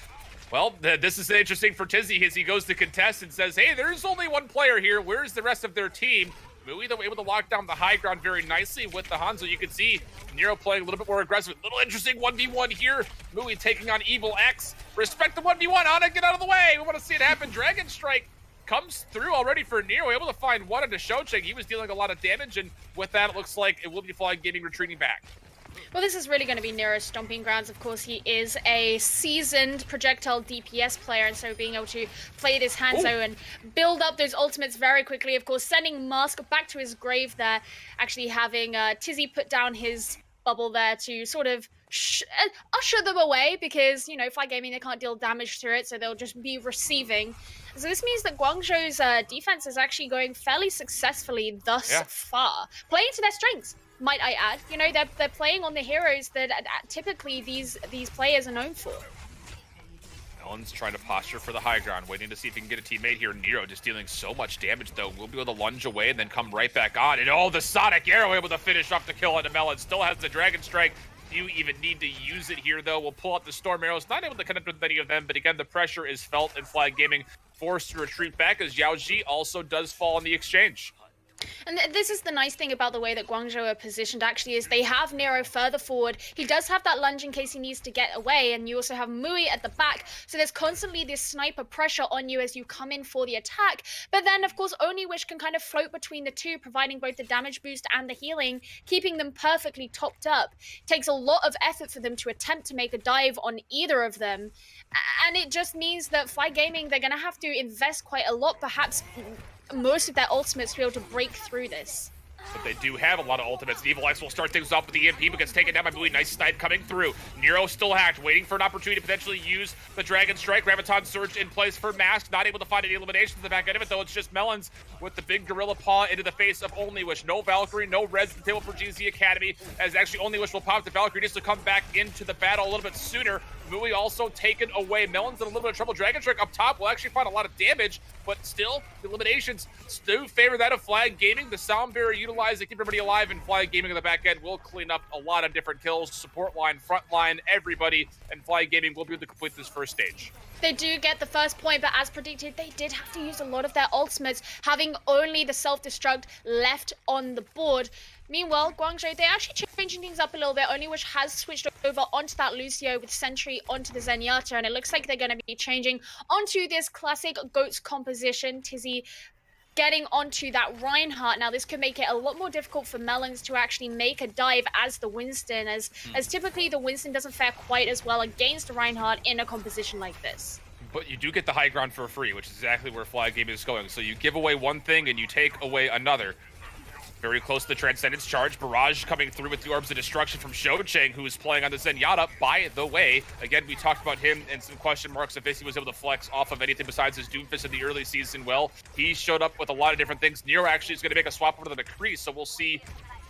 well, this is interesting for Tizzy as he goes to contest and says, hey, there's only one player here. Where's the rest of their team? Mui, though, able to lock down the high ground very nicely with the Hanzo. You can see Nero playing a little bit more aggressive. Little interesting 1v1 here. Mui taking on Evil X. Respect the 1v1. Ana, get out of the way. We want to see it happen. Dragon Strike comes through already for Nero, able to find one into Shocheng. He was dealing a lot of damage, and with that, it looks like it will be Flag Gaming retreating back. Well, this is really going to be Nero's stomping grounds. Of course, he is a seasoned projectile DPS player, and so being able to play this Hanzo and build up those ultimates very quickly, of course, sending Mask back to his grave there, actually having Tizzy put down his bubble there to sort of usher them away, because, you know, Flag Gaming, they can't deal damage through it, so they'll just be receiving. So this means that Guangzhou's defense is actually going fairly successfully thus far, playing to their strengths, might I add. You know, they're playing on the heroes that typically these players are known for. Ellen's trying to posture for the high ground, waiting to see if he can get a teammate here. Nero just dealing so much damage, though. We'll be able to lunge away and then come right back on. And oh, the Sonic Arrow able to finish off the kill on the Melon. Still has the Dragon Strike. Do you even need to use it here, though? We'll pull out the Storm Arrows. Not able to connect with any of them, but again, the pressure is felt, and Flag Gaming forced to retreat back as Yaoji also does fall in the exchange. And this is the nice thing about the way that Guangzhou are positioned, actually, is they have Nero further forward. He does have that lunge in case he needs to get away, and you also have Mui at the back. So there's constantly this sniper pressure on you as you come in for the attack. But then, of course, Only Wish can kind of float between the two, providing both the damage boost and the healing, keeping them perfectly topped up. It takes a lot of effort for them to attempt to make a dive on either of them. And it just means that Flag Gaming, they're going to have to invest quite a lot, perhaps most of their ultimates to be able to break through this. But they do have a lot of ultimates. Evil X will start things off with the EMP, but gets taken down by Mui. Nice snipe coming through. Nero still hacked, waiting for an opportunity to potentially use the Dragon Strike. Graviton Surge in place for Mask. Not able to find any eliminations in the back end of it, though. It's just Melons with the big Gorilla Paw into the face of Only Wish. No Valkyrie, no res at the table for GZ Academy, as actually Only Wish will pop. The Valkyrie needs to come back into the battle a little bit sooner. Mui also taken away. Melon's in a little bit of trouble. Dragon Strike up top will actually find a lot of damage, but still, the eliminations do favor that of Flag Gaming. The sound barrier utilized to keep everybody alive, and Flag Gaming in the back end will clean up a lot of different kills. Support line, front line, everybody, and Flag Gaming will be able to complete this first stage. They do get the first point, but as predicted, they did have to use a lot of their ultimates, having only the self-destruct left on the board. Meanwhile, Guangzhou, they're actually changing things up a little bit. Only Wish has switched over onto that Lucio with Sentry onto the Zenyatta, and it looks like they're going to be changing onto this classic GOATS composition. Tizzy getting onto that Reinhardt. Now, this could make it a lot more difficult for Melons to actually make a dive as the Winston, as typically the Winston doesn't fare quite as well against Reinhardt in a composition like this. But you do get the high ground for free, which is exactly where Flag Gaming is going. So you give away one thing and you take away another. Very close to the Transcendence charge. Barrage coming through with the Orbs of Destruction from Shocheng, who is playing on the Zenyatta. By the way, again, we talked about him and some question marks if he was able to flex off of anything besides his Doomfist in the early season. Well, he showed up with a lot of different things. Nero actually is going to make a swap over to the McCree, so we'll see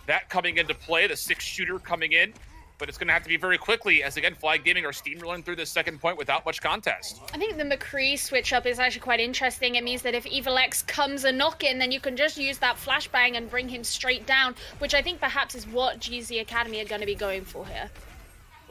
that coming into play, the 6-shooter coming in. But it's going to have to be very quickly, as again, Flag Gaming are steamrolling through this second point without much contest. I think the McCree switch up is actually quite interesting. It means that if Evil X comes a knock-in, then you can just use that flashbang and bring him straight down, which I think perhaps is what GZ Academy are going to be going for here.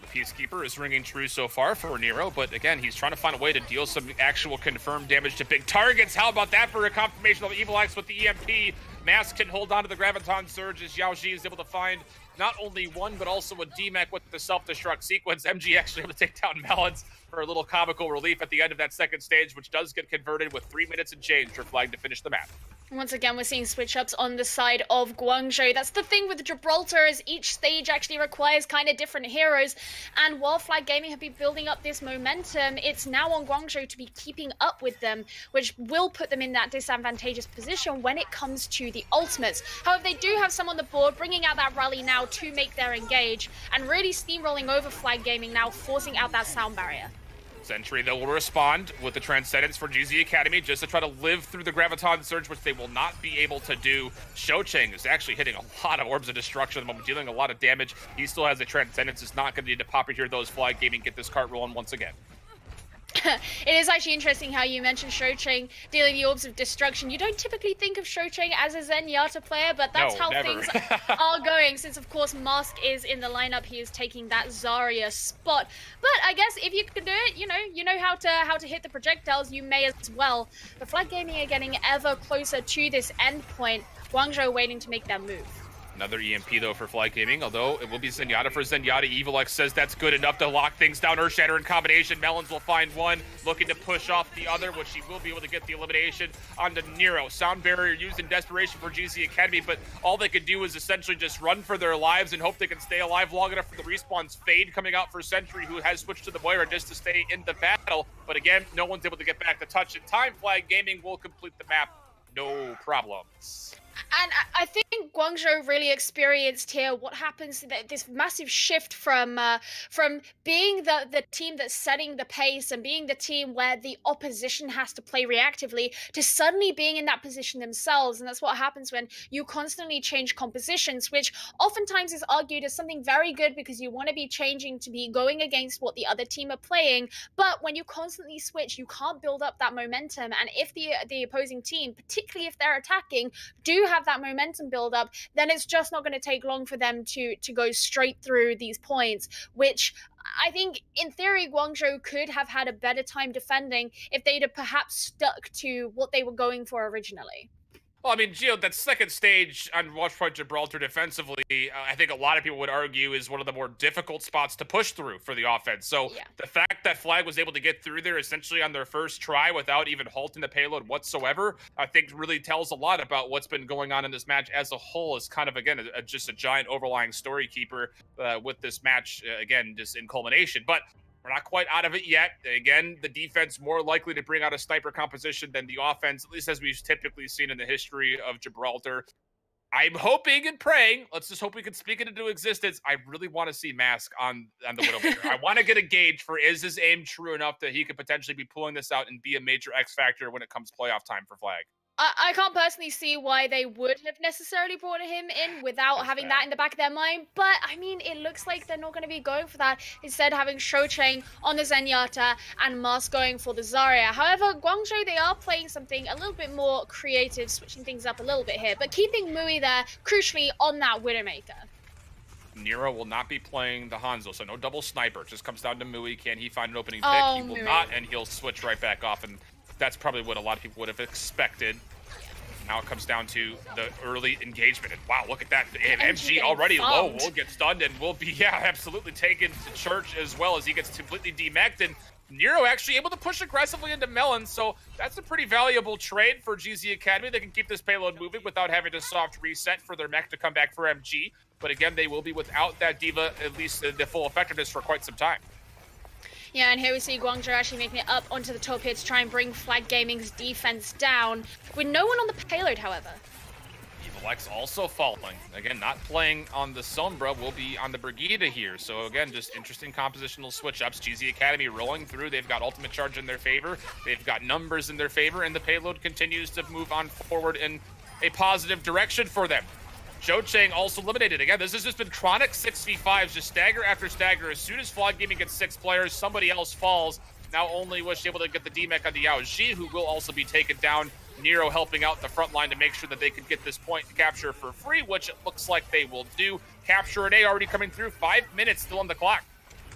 The Peacekeeper is ringing true so far for Nero, but again, he's trying to find a way to deal some actual confirmed damage to big targets. How about that for a confirmation of Evil X with the EMP? Mask can hold on to the Graviton Surge as Yao Ji is able to find not only one, but also a D-Mech with the self-destruct sequence. MG actually able to take down Melons for a little comical relief at the end of that second stage, which does get converted with 3 minutes and change for Flag to finish the map. Once again, we're seeing switch-ups on the side of Guangzhou. That's the thing with Gibraltar, is each stage actually requires kind of different heroes. And while Flag Gaming have been building up this momentum, it's now on Guangzhou to be keeping up with them, which will put them in that disadvantageous position when it comes to the ultimates. However, they do have some on the board, bringing out that rally now to make their engage, and really steamrolling over Flag Gaming now, forcing out that sound barrier. Sentry, though, will respond with the Transcendence for GZ Academy just to try to live through the Graviton Surge, which they will not be able to do. Shocheng is actually hitting a lot of Orbs of Destruction at the moment, dealing a lot of damage. He still has the Transcendence. It's not going to need to pop it here. Those Flag Gaming get this cart rolling once again. It is actually interesting how you mentioned Shocheng dealing the Orbs of Destruction. You don't typically think of Shocheng as a Zenyatta player, but that's how things are going, since of course Mask is in the lineup. He is taking that Zarya spot. But I guess if you can do it, you know how to hit the projectiles, you may as well. But Flag Gaming are getting ever closer to this end point. Guangzhou waiting to make their move. Another EMP, though, for Flag Gaming, although it will be Zenyatta for Zenyatta. Evil X says that's good enough to lock things down. Earthshatter in combination. Melons will find one, looking to push off the other, which he will be able to get the elimination onto Nero. Sound barrier used in desperation for GZ Academy, but all they could do is essentially just run for their lives and hope they can stay alive long enough for the respawn's fade coming out for Sentry, who has switched to the Moira just to stay in the battle. But again, no one's able to get back to touch in time. Flag Gaming will complete the map. No problems. And I think Guangzhou really experienced here what happens, this massive shift from being the team that's setting the pace and being the team where the opposition has to play reactively to suddenly being in that position themselves. And that's what happens when you constantly change compositions, which oftentimes is argued as something very good because you want to be changing to be going against what the other team are playing. But when you constantly switch, you can't build up that momentum. And if the opposing team, particularly if they're attacking, do have that momentum build up, then it's just not going to take long for them to go straight through these points, which I think in theory Guangzhou could have had a better time defending if they'd have perhaps stuck to what they were going for originally. Well, I mean, Geo, that second stage on Watchpoint Gibraltar defensively, I think a lot of people would argue is one of the more difficult spots to push through for the offense. So yeah, the fact that Flag was able to get through there essentially on their first try without even halting the payload whatsoever, I think really tells a lot about what's been going on in this match as a whole. Is kind of, again, just a giant overlying story keeper with this match, again, just in culmination. But we're not quite out of it yet. Again, the defense more likely to bring out a sniper composition than the offense, at least as we've typically seen in the history of Gibraltar. I'm hoping and praying. Let's just hope we can speak it into existence. I really want to see Mask on the Widowmaker. I want to get a gauge for, is his aim true enough that he could potentially be pulling this out and be a major X factor when it comes playoff time for Flag? I can't personally see why they would have necessarily brought him in without having that in the back of their mind, but I mean, it looks like they're not going to be going for that. Instead, having Shocheng on the Zenyatta and Mas going for the Zarya. However, Guangzhou, they are playing something a little bit more creative, switching things up a little bit here, but keeping Mui there, crucially, on that Widowmaker. Nero will not be playing the Hanzo, so no double sniper. It just comes down to Mui. Can he find an opening pick? Oh, He will Mui. not, and he'll switch right back off, and that's probably what a lot of people would have expected. Now it comes down to the early engagement, and wow, look at that. MG already low will get stunned and will be, yeah, absolutely taken to church as well as he gets completely demeched, and Nero actually able to push aggressively into Melon, so that's a pretty valuable trade for GZ Academy. They can keep this payload moving without having to soft reset for their mech to come back for MG, but again, they will be without that D.Va, at least the full effectiveness for quite some time. Yeah, and here we see Guangzhou actually making it up onto the top here to try and bring Flag Gaming's defense down, with no one on the payload, however. EvilX also falling. Again, not playing on the Sombra, will be on the Brigida here. So again, just interesting compositional switch-ups. GZ Academy rolling through. They've got ultimate charge in their favor. They've got numbers in their favor, and the payload continues to move on forward in a positive direction for them. Shocheng also eliminated. Again, this has just been chronic 6v5s, just stagger after stagger. As soon as Flag Gaming gets 6 players, somebody else falls. Now only was able to get the DMEC on the YaoXi, who will also be taken down. Nero helping out the front line to make sure that they can get this point capture for free, which it looks like they will do. Capture an A already coming through, 5 minutes still on the clock.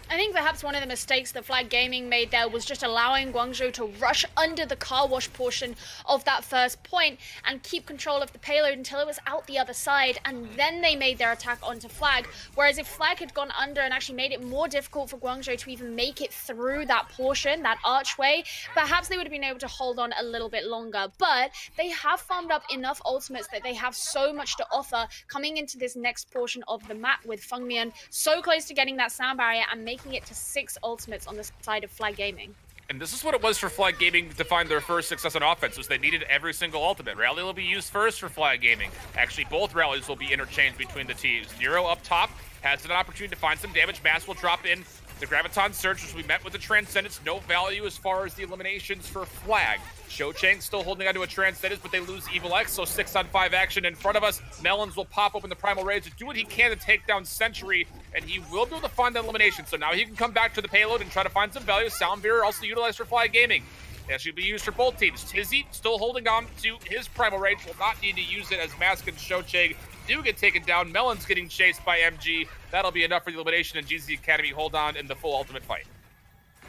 I think perhaps one of the mistakes that Flag Gaming made there was just allowing Guangzhou to rush under the car wash portion of that first point and keep control of the payload until it was out the other side, and then they made their attack onto Flag. Whereas if Flag had gone under and actually made it more difficult for Guangzhou to even make it through that portion, that archway, perhaps they would have been able to hold on a little bit longer. But they have farmed up enough ultimates that they have so much to offer coming into this next portion of the map, with Fengmian so close to getting that sound barrier and making it to 6 ultimates on the side of Flag Gaming. And this is what it was for Flag Gaming to find their first success on offense, was they needed every single ultimate. Rally will be used first for Flag Gaming. Actually, both rallies will be interchanged between the teams. Nero up top has an opportunity to find some damage. Mass will drop in. The Graviton Surge, which we met with the Transcendence, no value as far as the eliminations for Flag. Shocheng still holding onto a Transcendence, but they lose EvilX, so 6-on-5 action in front of us. Melons will pop open the Primal Rage to do what he can to take down Sentry, and he will be able to find that elimination. So now he can come back to the payload and try to find some value. Sound Bearer also utilized for Flag Gaming. That should be used for both teams. Tizzy still holding on to his Primal Rage, will not need to use it as Mask and Shocheng do get taken down. Melon's getting chased by MG. That'll be enough for the elimination, and GZ Academy hold on in the full ultimate fight.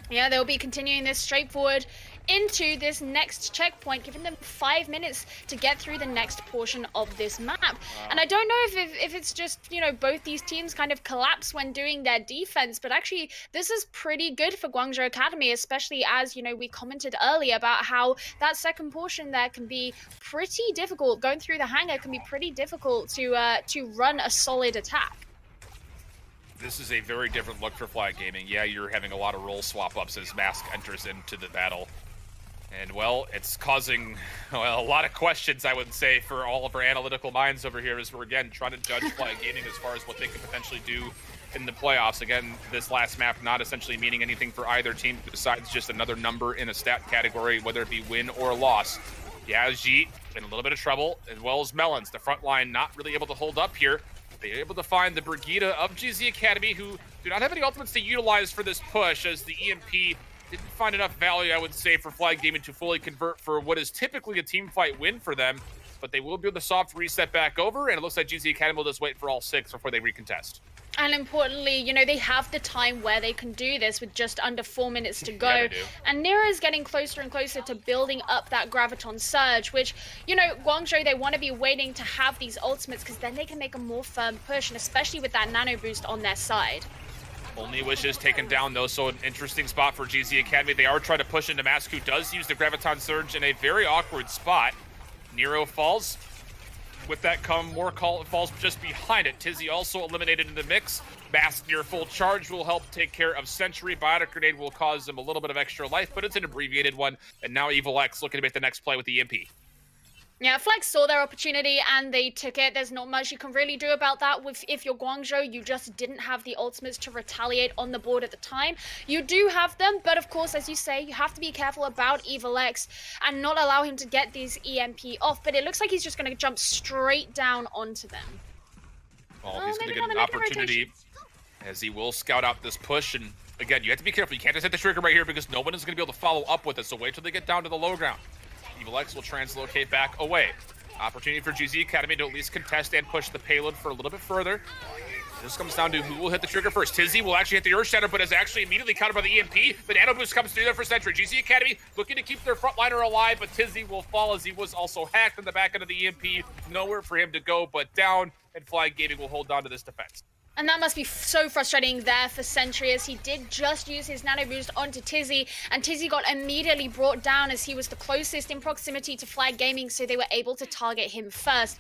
Yeah, they'll be continuing this straightforward into this next checkpoint, giving them 5 minutes to get through the next portion of this map. And I don't know if it's just, you know, both these teams kind of collapse when doing their defense, but actually this is pretty good for Guangzhou Academy, especially as, you know, we commented earlier about how that second portion there can be pretty difficult. Going through the hangar can be pretty difficult to run a solid attack. This is a very different look for Flag Gaming. Yeah, you're having a lot of role swap-ups as Mask enters into the battle. And, well, it's causing, well, a lot of questions, I would say, for all of our analytical minds over here as we're, again, trying to judge Flag Gaming as far as what they could potentially do in the playoffs. Again, this last map not essentially meaning anything for either team besides just another number in a stat category, whether it be win or loss. YaoXi in a little bit of trouble, as well as Melons. The front line not really able to hold up here. They're able to find the Brigida of GZ Academy, who do not have any ultimates to utilize for this push, as the EMP didn't find enough value, I would say, for Flag Gaming to fully convert for what is typically a team fight win for them. But they will be able to soft reset back over, and it looks like GZ Academy will just wait for all 6 before they recontest. And importantly, you know, they have the time where they can do this with just under 4 minutes to go. Yeah, they do. And Nero's getting closer and closer to building up that Graviton Surge, which, you know, Guangzhou, they want to be waiting to have these ultimates because then they can make a more firm push, and especially with that nano boost on their side. Only Wishes taken down, though, so an interesting spot for GZ Academy. They are trying to push into Mask, who does use the Graviton Surge in a very awkward spot. Nero falls. With that come more falls just behind it. Tizzy also eliminated in the mix. Mask near full charge will help take care of Sentry. Biotic Grenade will cause them a little bit of extra life, but it's an abbreviated one. And now EvilX looking to make the next play with the EMP. Yeah, Flag saw their opportunity and they took it. There's not much you can really do about that. If you're Guangzhou, you just didn't have the ultimates to retaliate on the board at the time. You do have them, but of course, as you say, you have to be careful about EvilX and not allow him to get these EMP off. But it looks like he's just going to jump straight down onto them. Well, he's going to get an opportunity as he will scout out this push. And again, you have to be careful. You can't just hit the trigger right here because no one is going to be able to follow up with it. So wait till they get down to the low ground. EvilX will translocate back away. Opportunity for GZ Academy to at least contest and push the payload for a little bit further. This comes down to who will hit the trigger first. Tizzy will actually hit the Earth Shatter, but is actually immediately countered by the EMP. The Nano Boost comes through there for Sentry. GZ Academy looking to keep their frontliner alive, but Tizzy will fall as he was also hacked in the back end of the EMP. Nowhere for him to go but down, and Flag Gaming will hold on to this defense. And that must be so frustrating there for Sentry, as he did just use his nano boost onto Tizzy, and Tizzy got immediately brought down as he was the closest in proximity to Flag Gaming, so they were able to target him first.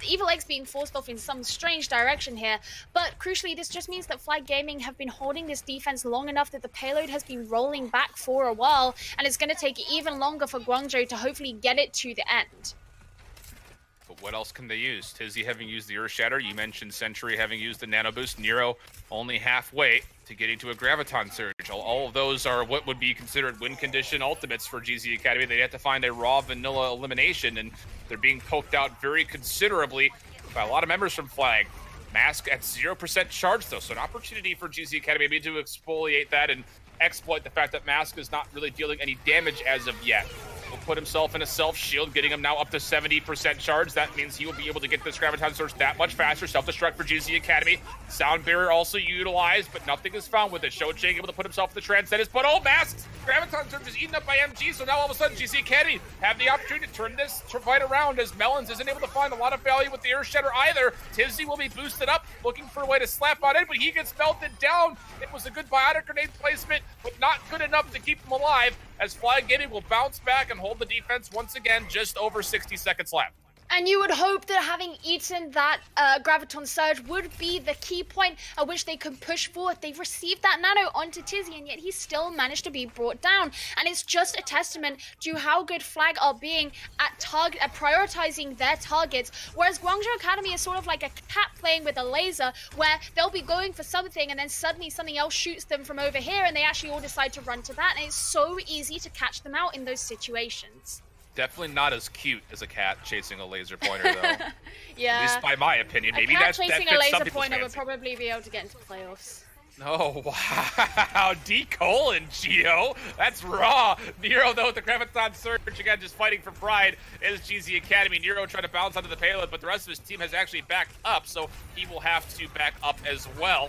EvilX being forced off in some strange direction here, but crucially, this just means that Flag Gaming have been holding this defense long enough that the payload has been rolling back for a while, and it's going to take even longer for Guangzhou to hopefully get it to the end. But what else can they use? Tizzy having used the Earth Shatter. You mentioned Sentry having used the Nano Boost. Nero only halfway to getting to a Graviton Surge. All of those are what would be considered win condition ultimates for GZ Academy. They have to find a raw vanilla elimination, and they're being poked out very considerably by a lot of members from Flag. Mask at 0% charge, though, so an opportunity for GZ Academy maybe to exfoliate that and exploit the fact that Mask is not really dealing any damage as of yet. Will put himself in a self-shield, getting him now up to 70% charge. That means he will be able to get this Graviton Surge that much faster. Self-destruct for GZ Academy. Sound Barrier also utilized, but nothing is found with it. Shochang able to put himself in the Transcendence, but oh, Masks! Graviton Surge is eaten up by MG, so now all of a sudden GZ Academy have the opportunity to turn this fight around, as Melons isn't able to find a lot of value with the Earth Shatter either. Tizzy will be boosted up, looking for a way to slap on in, but he gets melted down. It was a good Biotic Grenade placement, but not good enough to keep him alive, as Flag Gaming will bounce back and hold the defense once again, just over 60 seconds left. And you would hope that having eaten that Graviton Surge would be the key point at which they could push forward. They've received that nano onto Tizzy, and yet he still managed to be brought down. And it's just a testament to how good Flag are being at prioritizing their targets, whereas Guangzhou Academy is sort of like a cat playing with a laser, where they'll be going for something and then suddenly something else shoots them from over here, and they actually all decide to run to that, and it's so easy to catch them out in those situations. Definitely not as cute as a cat chasing a laser pointer, though. Yeah. At least by my opinion. Maybe that fits chasing a laser pointer fancy. would probably be able to get into playoffs. Oh, wow. D. Colin, Geo. That's raw. Nero, though, with the Graviton Surge, again, just fighting for pride, is GZ Academy. Nero trying to bounce onto the payload, but the rest of his team has actually backed up, so he will have to back up as well.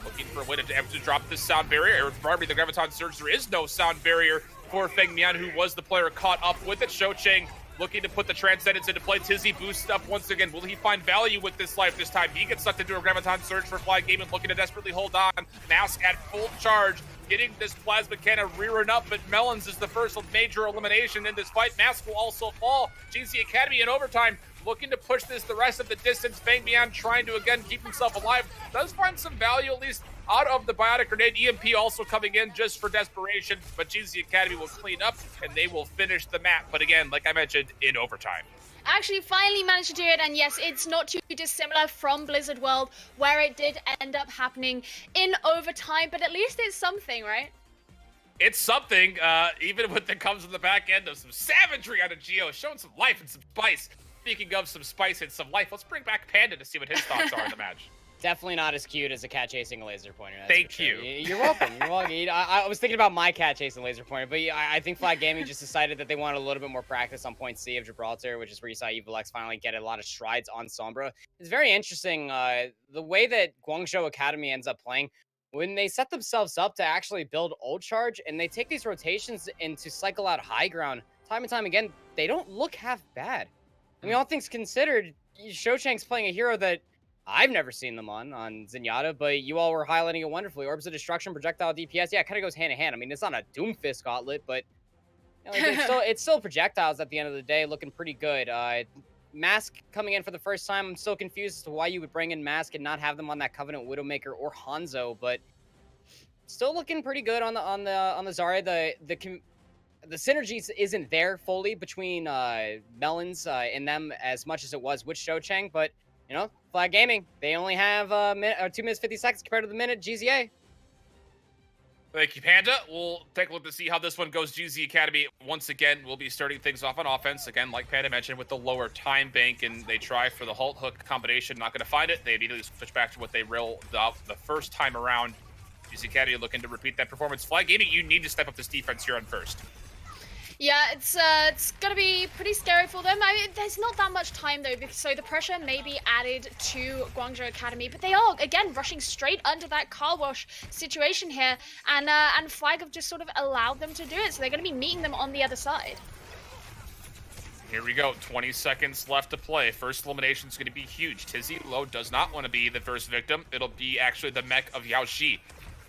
Looking for a way to drop this sound barrier. Barbie, the Graviton Surge, there is no sound barrier for Feng Mian, who was the player caught up with it. Shochang looking to put the Transcendence into play. Tizzy boosts up once again. Will he find value with this life this time? He gets sucked into a Graviton Surge for Flag Gaming, looking to desperately hold on. Mask at full charge, getting this Plasma Cannon rearing up, but Melons is the first major elimination in this fight. Mask will also fall. GZ Academy in overtime, looking to push this the rest of the distance. Feng Mian trying to, again, keep himself alive. Does find some value, at least out of the Biotic Grenade. EMP also coming in just for desperation, but GZ Academy will clean up, and they will finish the map. But again, like I mentioned, in overtime. Actually finally managed to do it, and yes, it's not too dissimilar from Blizzard World, where it did end up happening in overtime, but at least it's something, right? It's something, even when it comes to the back end of some savagery out of Geo, showing some life and some spice. Speaking of some spice and some life, let's bring back Panda to see what his thoughts are in the match. Definitely not as cute as a cat chasing a laser pointer. Thank you. You're welcome. You're welcome. I was thinking about my cat chasing a laser pointer, but I think Flag Gaming just decided that they wanted a little bit more practice on point C of Gibraltar, which is where you saw EvilX finally get a lot of strides on Sombra. It's very interesting the way that Guangzhou Academy ends up playing. When they set themselves up to actually build ult charge and they take these rotations and to cycle out high ground time and time again, they don't look half bad. I mean, all things considered, Shochang's playing a hero that I've never seen them on Zenyatta, but you all were highlighting it wonderfully. Orbs of Destruction, projectile DPS, yeah, it kind of goes hand in hand. I mean, it's not a Doomfist gauntlet, but you know, it's still projectiles at the end of the day, looking pretty good. Mask coming in for the first time. I'm still confused as to why you would bring in Mask and not have them on that Covenant Widowmaker or Hanzo, but still looking pretty good on the Zarya. the synergies isn't there fully between Melons and them as much as it was with Shocheng, but you know, Flag Gaming, they only have 2 minutes 50 seconds compared to the minute GZA. Thank you, Panda. We'll take a look to see how this one goes. GZ Academy, once again, will be starting things off on offense. Again, like Panda mentioned, with the lower time bank, and they try for the halt hook combination. Not going to find it. They immediately switch back to what they rolled out the first time around. GZ Academy looking to repeat that performance. Flag Gaming, you need to step up this defense here on first. Yeah, it's gonna be pretty scary for them. I mean, there's not that much time though, because so the pressure may be added to Guangzhou Academy, but they are again rushing straight under that car wash situation here, and Flag have just sort of allowed them to do it, so they're gonna be meeting them on the other side. Here we go, 20 seconds left to play. First elimination is going to be huge. Tizzy Low does not want to be the first victim. It'll be actually the mech of Yaoshi.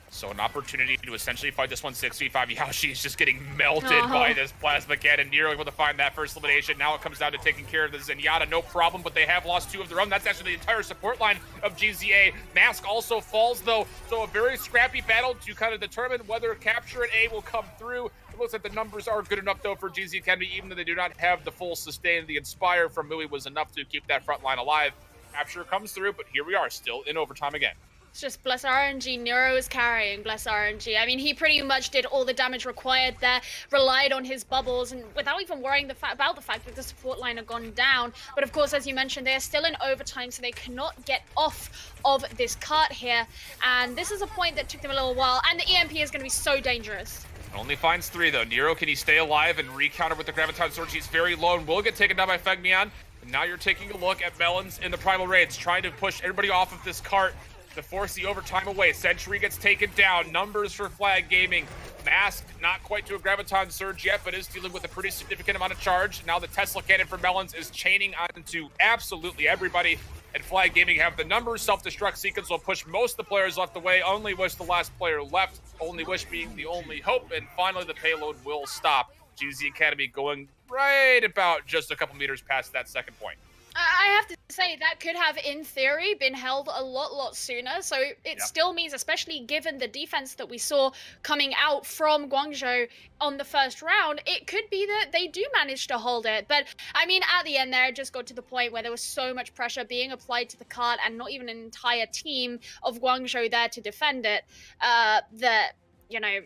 So an opportunity to essentially fight this one 6v5. Yaoshi is just getting melted by this plasma cannon. Nero able to find that first elimination. Now it comes down to taking care of the Zenyatta. No problem, but they have lost 2 of their own. That's actually the entire support line of GZA. Mask also falls, though. So a very scrappy battle to kind of determine whether capture at A will come through. It looks like the numbers are good enough, though, for GZ Academy, even though they do not have the full sustain. The Inspire from Mui was enough to keep that front line alive. Capture comes through, but here we are, still in overtime again. It's just bless RNG. Nero is carrying, bless RNG. I mean, he pretty much did all the damage required there, relied on his bubbles, and without even worrying about the fact that the support line had gone down. But of course, as you mentioned, they are still in overtime, so they cannot get off of this cart here. And this is a point that took them a little while, and the EMP is going to be so dangerous. Only finds 3, though. Nero, can he stay alive and recounter with the Graviton Sword? He's very low and will get taken down by PkMnPanda. And now you're taking a look at Melons in the Primal Raids, trying to push everybody off of this cart to force the overtime away. Sentry gets taken down. Numbers for Flag Gaming. Mask, not quite to a Graviton Surge yet, but is dealing with a pretty significant amount of charge. Now the Tesla Cannon for Melons is chaining onto absolutely everybody. And Flag Gaming have the numbers. Self-destruct sequence will push most of the players left away. Only Wish the last player left. Only Wish being the only hope. And finally the payload will stop. GZ Academy going right about just a couple meters past that second point. I have to say that could have, in theory, been held a lot sooner. So it still means, especially given the defense that we saw coming out from Guangzhou on the first round, it could be that they do manage to hold it. But I mean, at the end there, it just got to the point where there was so much pressure being applied to the cart and not even an entire team of Guangzhou there to defend it, that, you know,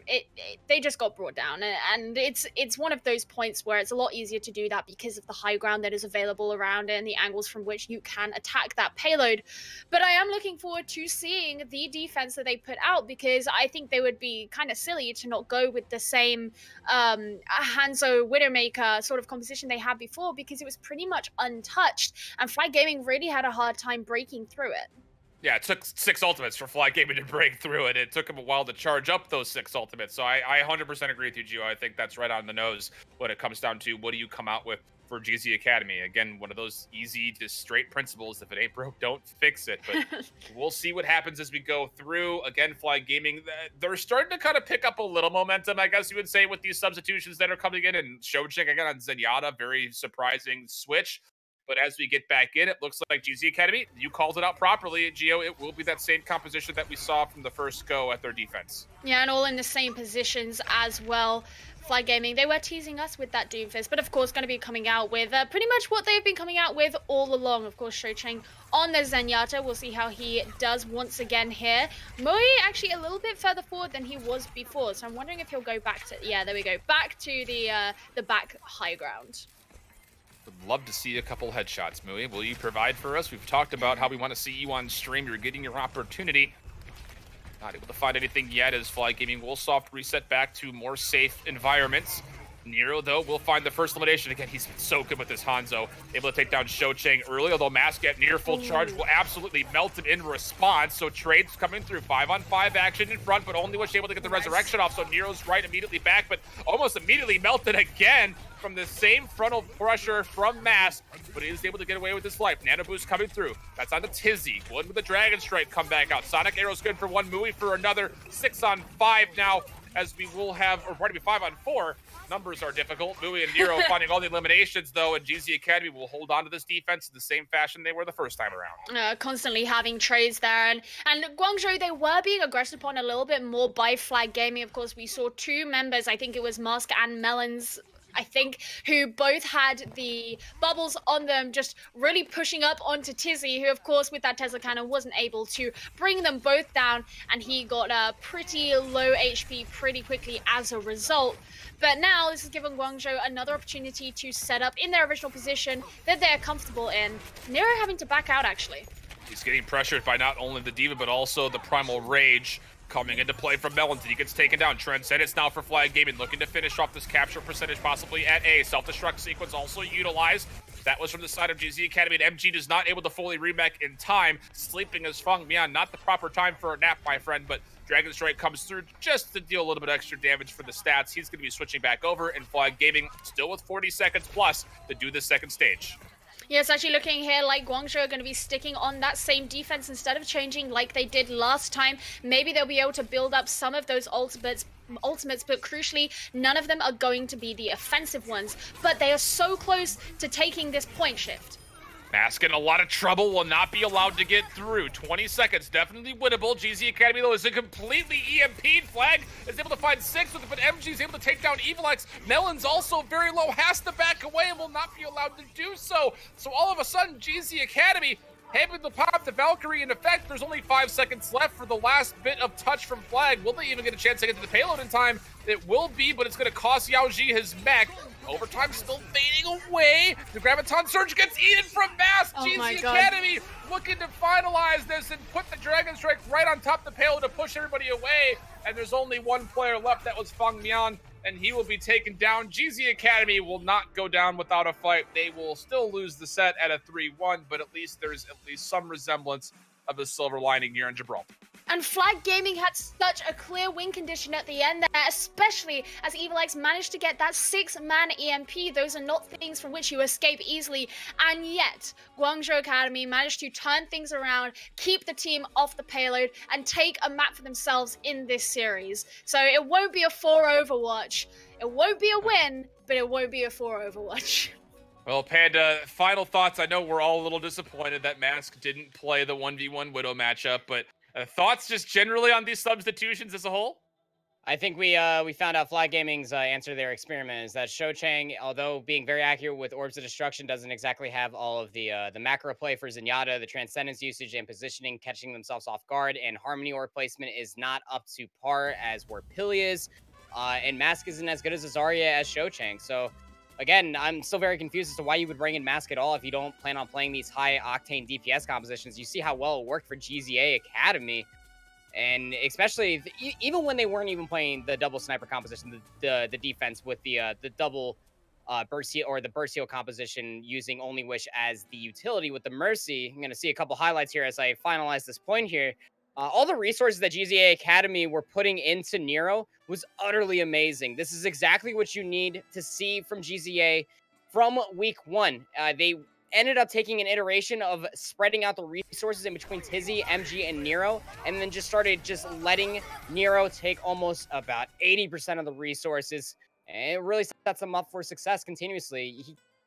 they just got brought down, and it's one of those points where it's a lot easier to do that because of the high ground that is available around it and the angles from which you can attack that payload. But I am looking forward to seeing the defense that they put out, because I think they would be kind of silly to not go with the same Hanzo Widowmaker sort of composition they had before, because it was pretty much untouched, and Flag Gaming really had a hard time breaking through it. Yeah, it took 6 ultimates for Flag Gaming to break through it. It took them a while to charge up those 6 ultimates. So I 100% agree with you, Geo. I think that's right on the nose when it comes down to what do you come out with for GZ Academy. Again, one of those easy to straight principles. If it ain't broke, don't fix it. But we'll see what happens as we go through. Again, Flag Gaming, they're starting to kind of pick up a little momentum, I guess you would say, with these substitutions that are coming in. And Shocheng, again, on Zenyatta, very surprising switch. But as we get back in, it looks like GZ Academy, you called it out properly, Geo. It will be that same composition that we saw from the first go at their defense. Yeah, and all in the same positions as well. Flag Gaming, they were teasing us with that Doomfist, but of course going to be coming out with pretty much what they've been coming out with all along. Of course, Shocheng on the Zenyatta. We'll see how he does once again here. Mui actually a little bit further forward than he was before, so I'm wondering if he'll go back to, yeah, there we go, back to the back high ground. Would love to see a couple headshots, Mui. Will you provide for us? We've talked about how we want to see you on stream. You're getting your opportunity. Not able to find anything yet as Flag Gaming will soft reset back to more safe environments. Nero, though, will find the first elimination. Again, he's been so good with this Hanzo. Able to take down Shocheng early, although Mask at near full charge will absolutely melt him in response. So trades coming through. 5-on-5 action in front, but only was able to get the resurrection off. So Nero's right immediately back, but almost immediately melted again from the same frontal pressure from Mask, but he is able to get away with his life. Nano Boost coming through. That's on to Tizzy. One with the Dragon Strike come back out. Sonic Arrow's good for one, Mui for another. 6-on-5 now as we will have, or pardon me, 5-on-4. Numbers are difficult. Mui and Nero finding all the eliminations, though, and GZ Academy will hold on to this defense in the same fashion they were the first time around. Constantly having trades there, and Guangzhou, they were being aggressed upon a little bit more by Flag Gaming. Of course, we saw two members, I think it was Mask and Melons, I think, who both had the bubbles on them, just really pushing up onto Tizzy, who, of course, with that Tesla cannon, wasn't able to bring them both down, and he got a pretty low HP pretty quickly as a result. But now this has given Guangzhou another opportunity to set up in their original position that they're comfortable in. Nero having to back out, actually. He's getting pressured by not only the Diva, but also the Primal Rage coming into play from Melons. He gets taken down. Transcendence now for Flag Gaming, looking to finish off this capture percentage possibly at A. Self-destruct sequence also utilized. That was from the side of GZ Academy, and MG is not able to fully remech in time. Sleeping as Feng Mian, not the proper time for a nap, my friend, but Dragon Strike comes through just to deal a little bit extra damage for the stats. He's going to be switching back over, and Flag Gaming still with 40 seconds plus to do the second stage. Yeah, it's actually looking here like Guangzhou are going to be sticking on that same defense instead of changing like they did last time. Maybe they'll be able to build up some of those ultimates, but crucially, none of them are going to be the offensive ones. But they are so close to taking this point shift. Mask in a lot of trouble, will not be allowed to get through. 20 seconds, definitely winnable. GZ Academy, though, is a completely EMP'd. Flag is able to find 6 with it, but MG is able to take down EvilX. Melon's also very low, has to back away and will not be allowed to do so. So all of a sudden, GZ Academy having to pop the Valkyrie in effect. There's only 5 seconds left for the last bit of touch from Flag. Will they even get a chance to get to the payload in time? It will be, but it's going to cost Yaoji his mech. Overtime still fading away. The Graviton Surge gets eaten from Mask. GZ Academy looking to finalize this and put the Dragon Strike right on top of the payload to push everybody away. And there's only one player left. That was Feng Mian, and he will be taken down. GZ Academy will not go down without a fight. They will still lose the set at a 3-1, but at least there's at least some resemblance of a silver lining here in Gibraltar. And Flag Gaming had such a clear win condition at the end there, especially as EvilX managed to get that 6-man EMP. Those are not things from which you escape easily. And yet, Guangzhou Academy managed to turn things around, keep the team off the payload, and take a map for themselves in this series. So it won't be a 4 Overwatch. It won't be a win, but it won't be a 4 Overwatch. Well, Panda, final thoughts. I know we're all a little disappointed that Mask didn't play the 1v1 Widow matchup, but thoughts just generally on these substitutions as a whole? I think we found out Flag Gaming's answer to their experiment is that Shou Chang, although being very accurate with Orbs of Destruction, doesn't exactly have all of the macro play for Zenyatta, the Transcendence usage and positioning, catching themselves off guard, and Harmony Orb placement is not up to par as Warpilly is, and Mask isn't as good as Zarya as Shou Chang. So again, I'm still very confused as to why you would bring in Mask at all if you don't plan on playing these high-octane DPS compositions. You see how well it worked for GZA Academy, and especially even when they weren't even playing the double sniper composition, the defense with the double burst heal, or the burst heal composition using Only Wish as the utility with the Mercy. I'm going to see a couple highlights here as I finalize this point here. All the resources that GZA Academy were putting into Nero was utterly amazing. This is exactly what you need to see from GZA from week 1. They ended up taking an iteration of spreading out the resources in between Tizzy, MG, and Nero, and then just started letting Nero take almost about 80% of the resources. And it really sets them up for success continuously.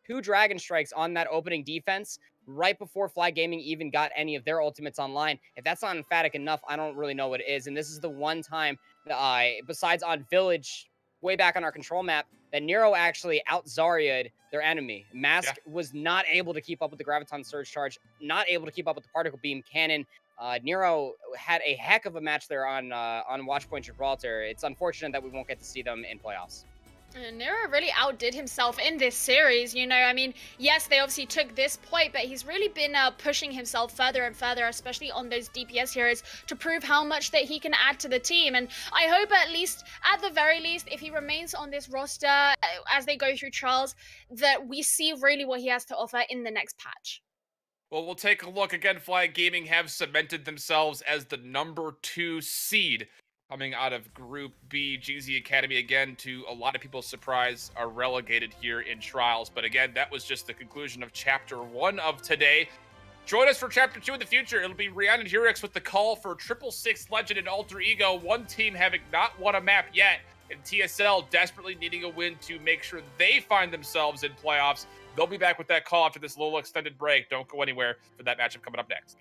2 Dragon Strikes on that opening defense right before Flag Gaming even got any of their ultimates online. If that's not emphatic enough, I don't really know what it is. And this is the one time, besides on Village, way back on our control map, that Nero actually out-Zarya'd their enemy. Mask was not able to keep up with the Graviton Surge Charge, not able to keep up with the Particle Beam Cannon. Nero had a heck of a match there on Watchpoint Gibraltar. It's unfortunate that we won't get to see them in playoffs. Nero really outdid himself in this series, you know. I mean, yes, they obviously took this point, but he's really been pushing himself further and further, especially on those DPS heroes, to prove how much that he can add to the team. And I hope at the very least, if he remains on this roster as they go through trials, that we see really what he has to offer in the next patch. Well, we'll take a look again. Flag Gaming have cemented themselves as the number 2 seed coming out of Group B. GZ Academy, again, to a lot of people's surprise, are relegated here in Trials. But again, that was just the conclusion of Chapter 1 of today. Join us for Chapter 2 in the future. It'll be Rien and Heurix with the call for 666 Legend and Alter Ego. One team having not won a map yet, and TSL desperately needing a win to make sure they find themselves in playoffs. They'll be back with that call after this little extended break. Don't go anywhere for that matchup coming up next.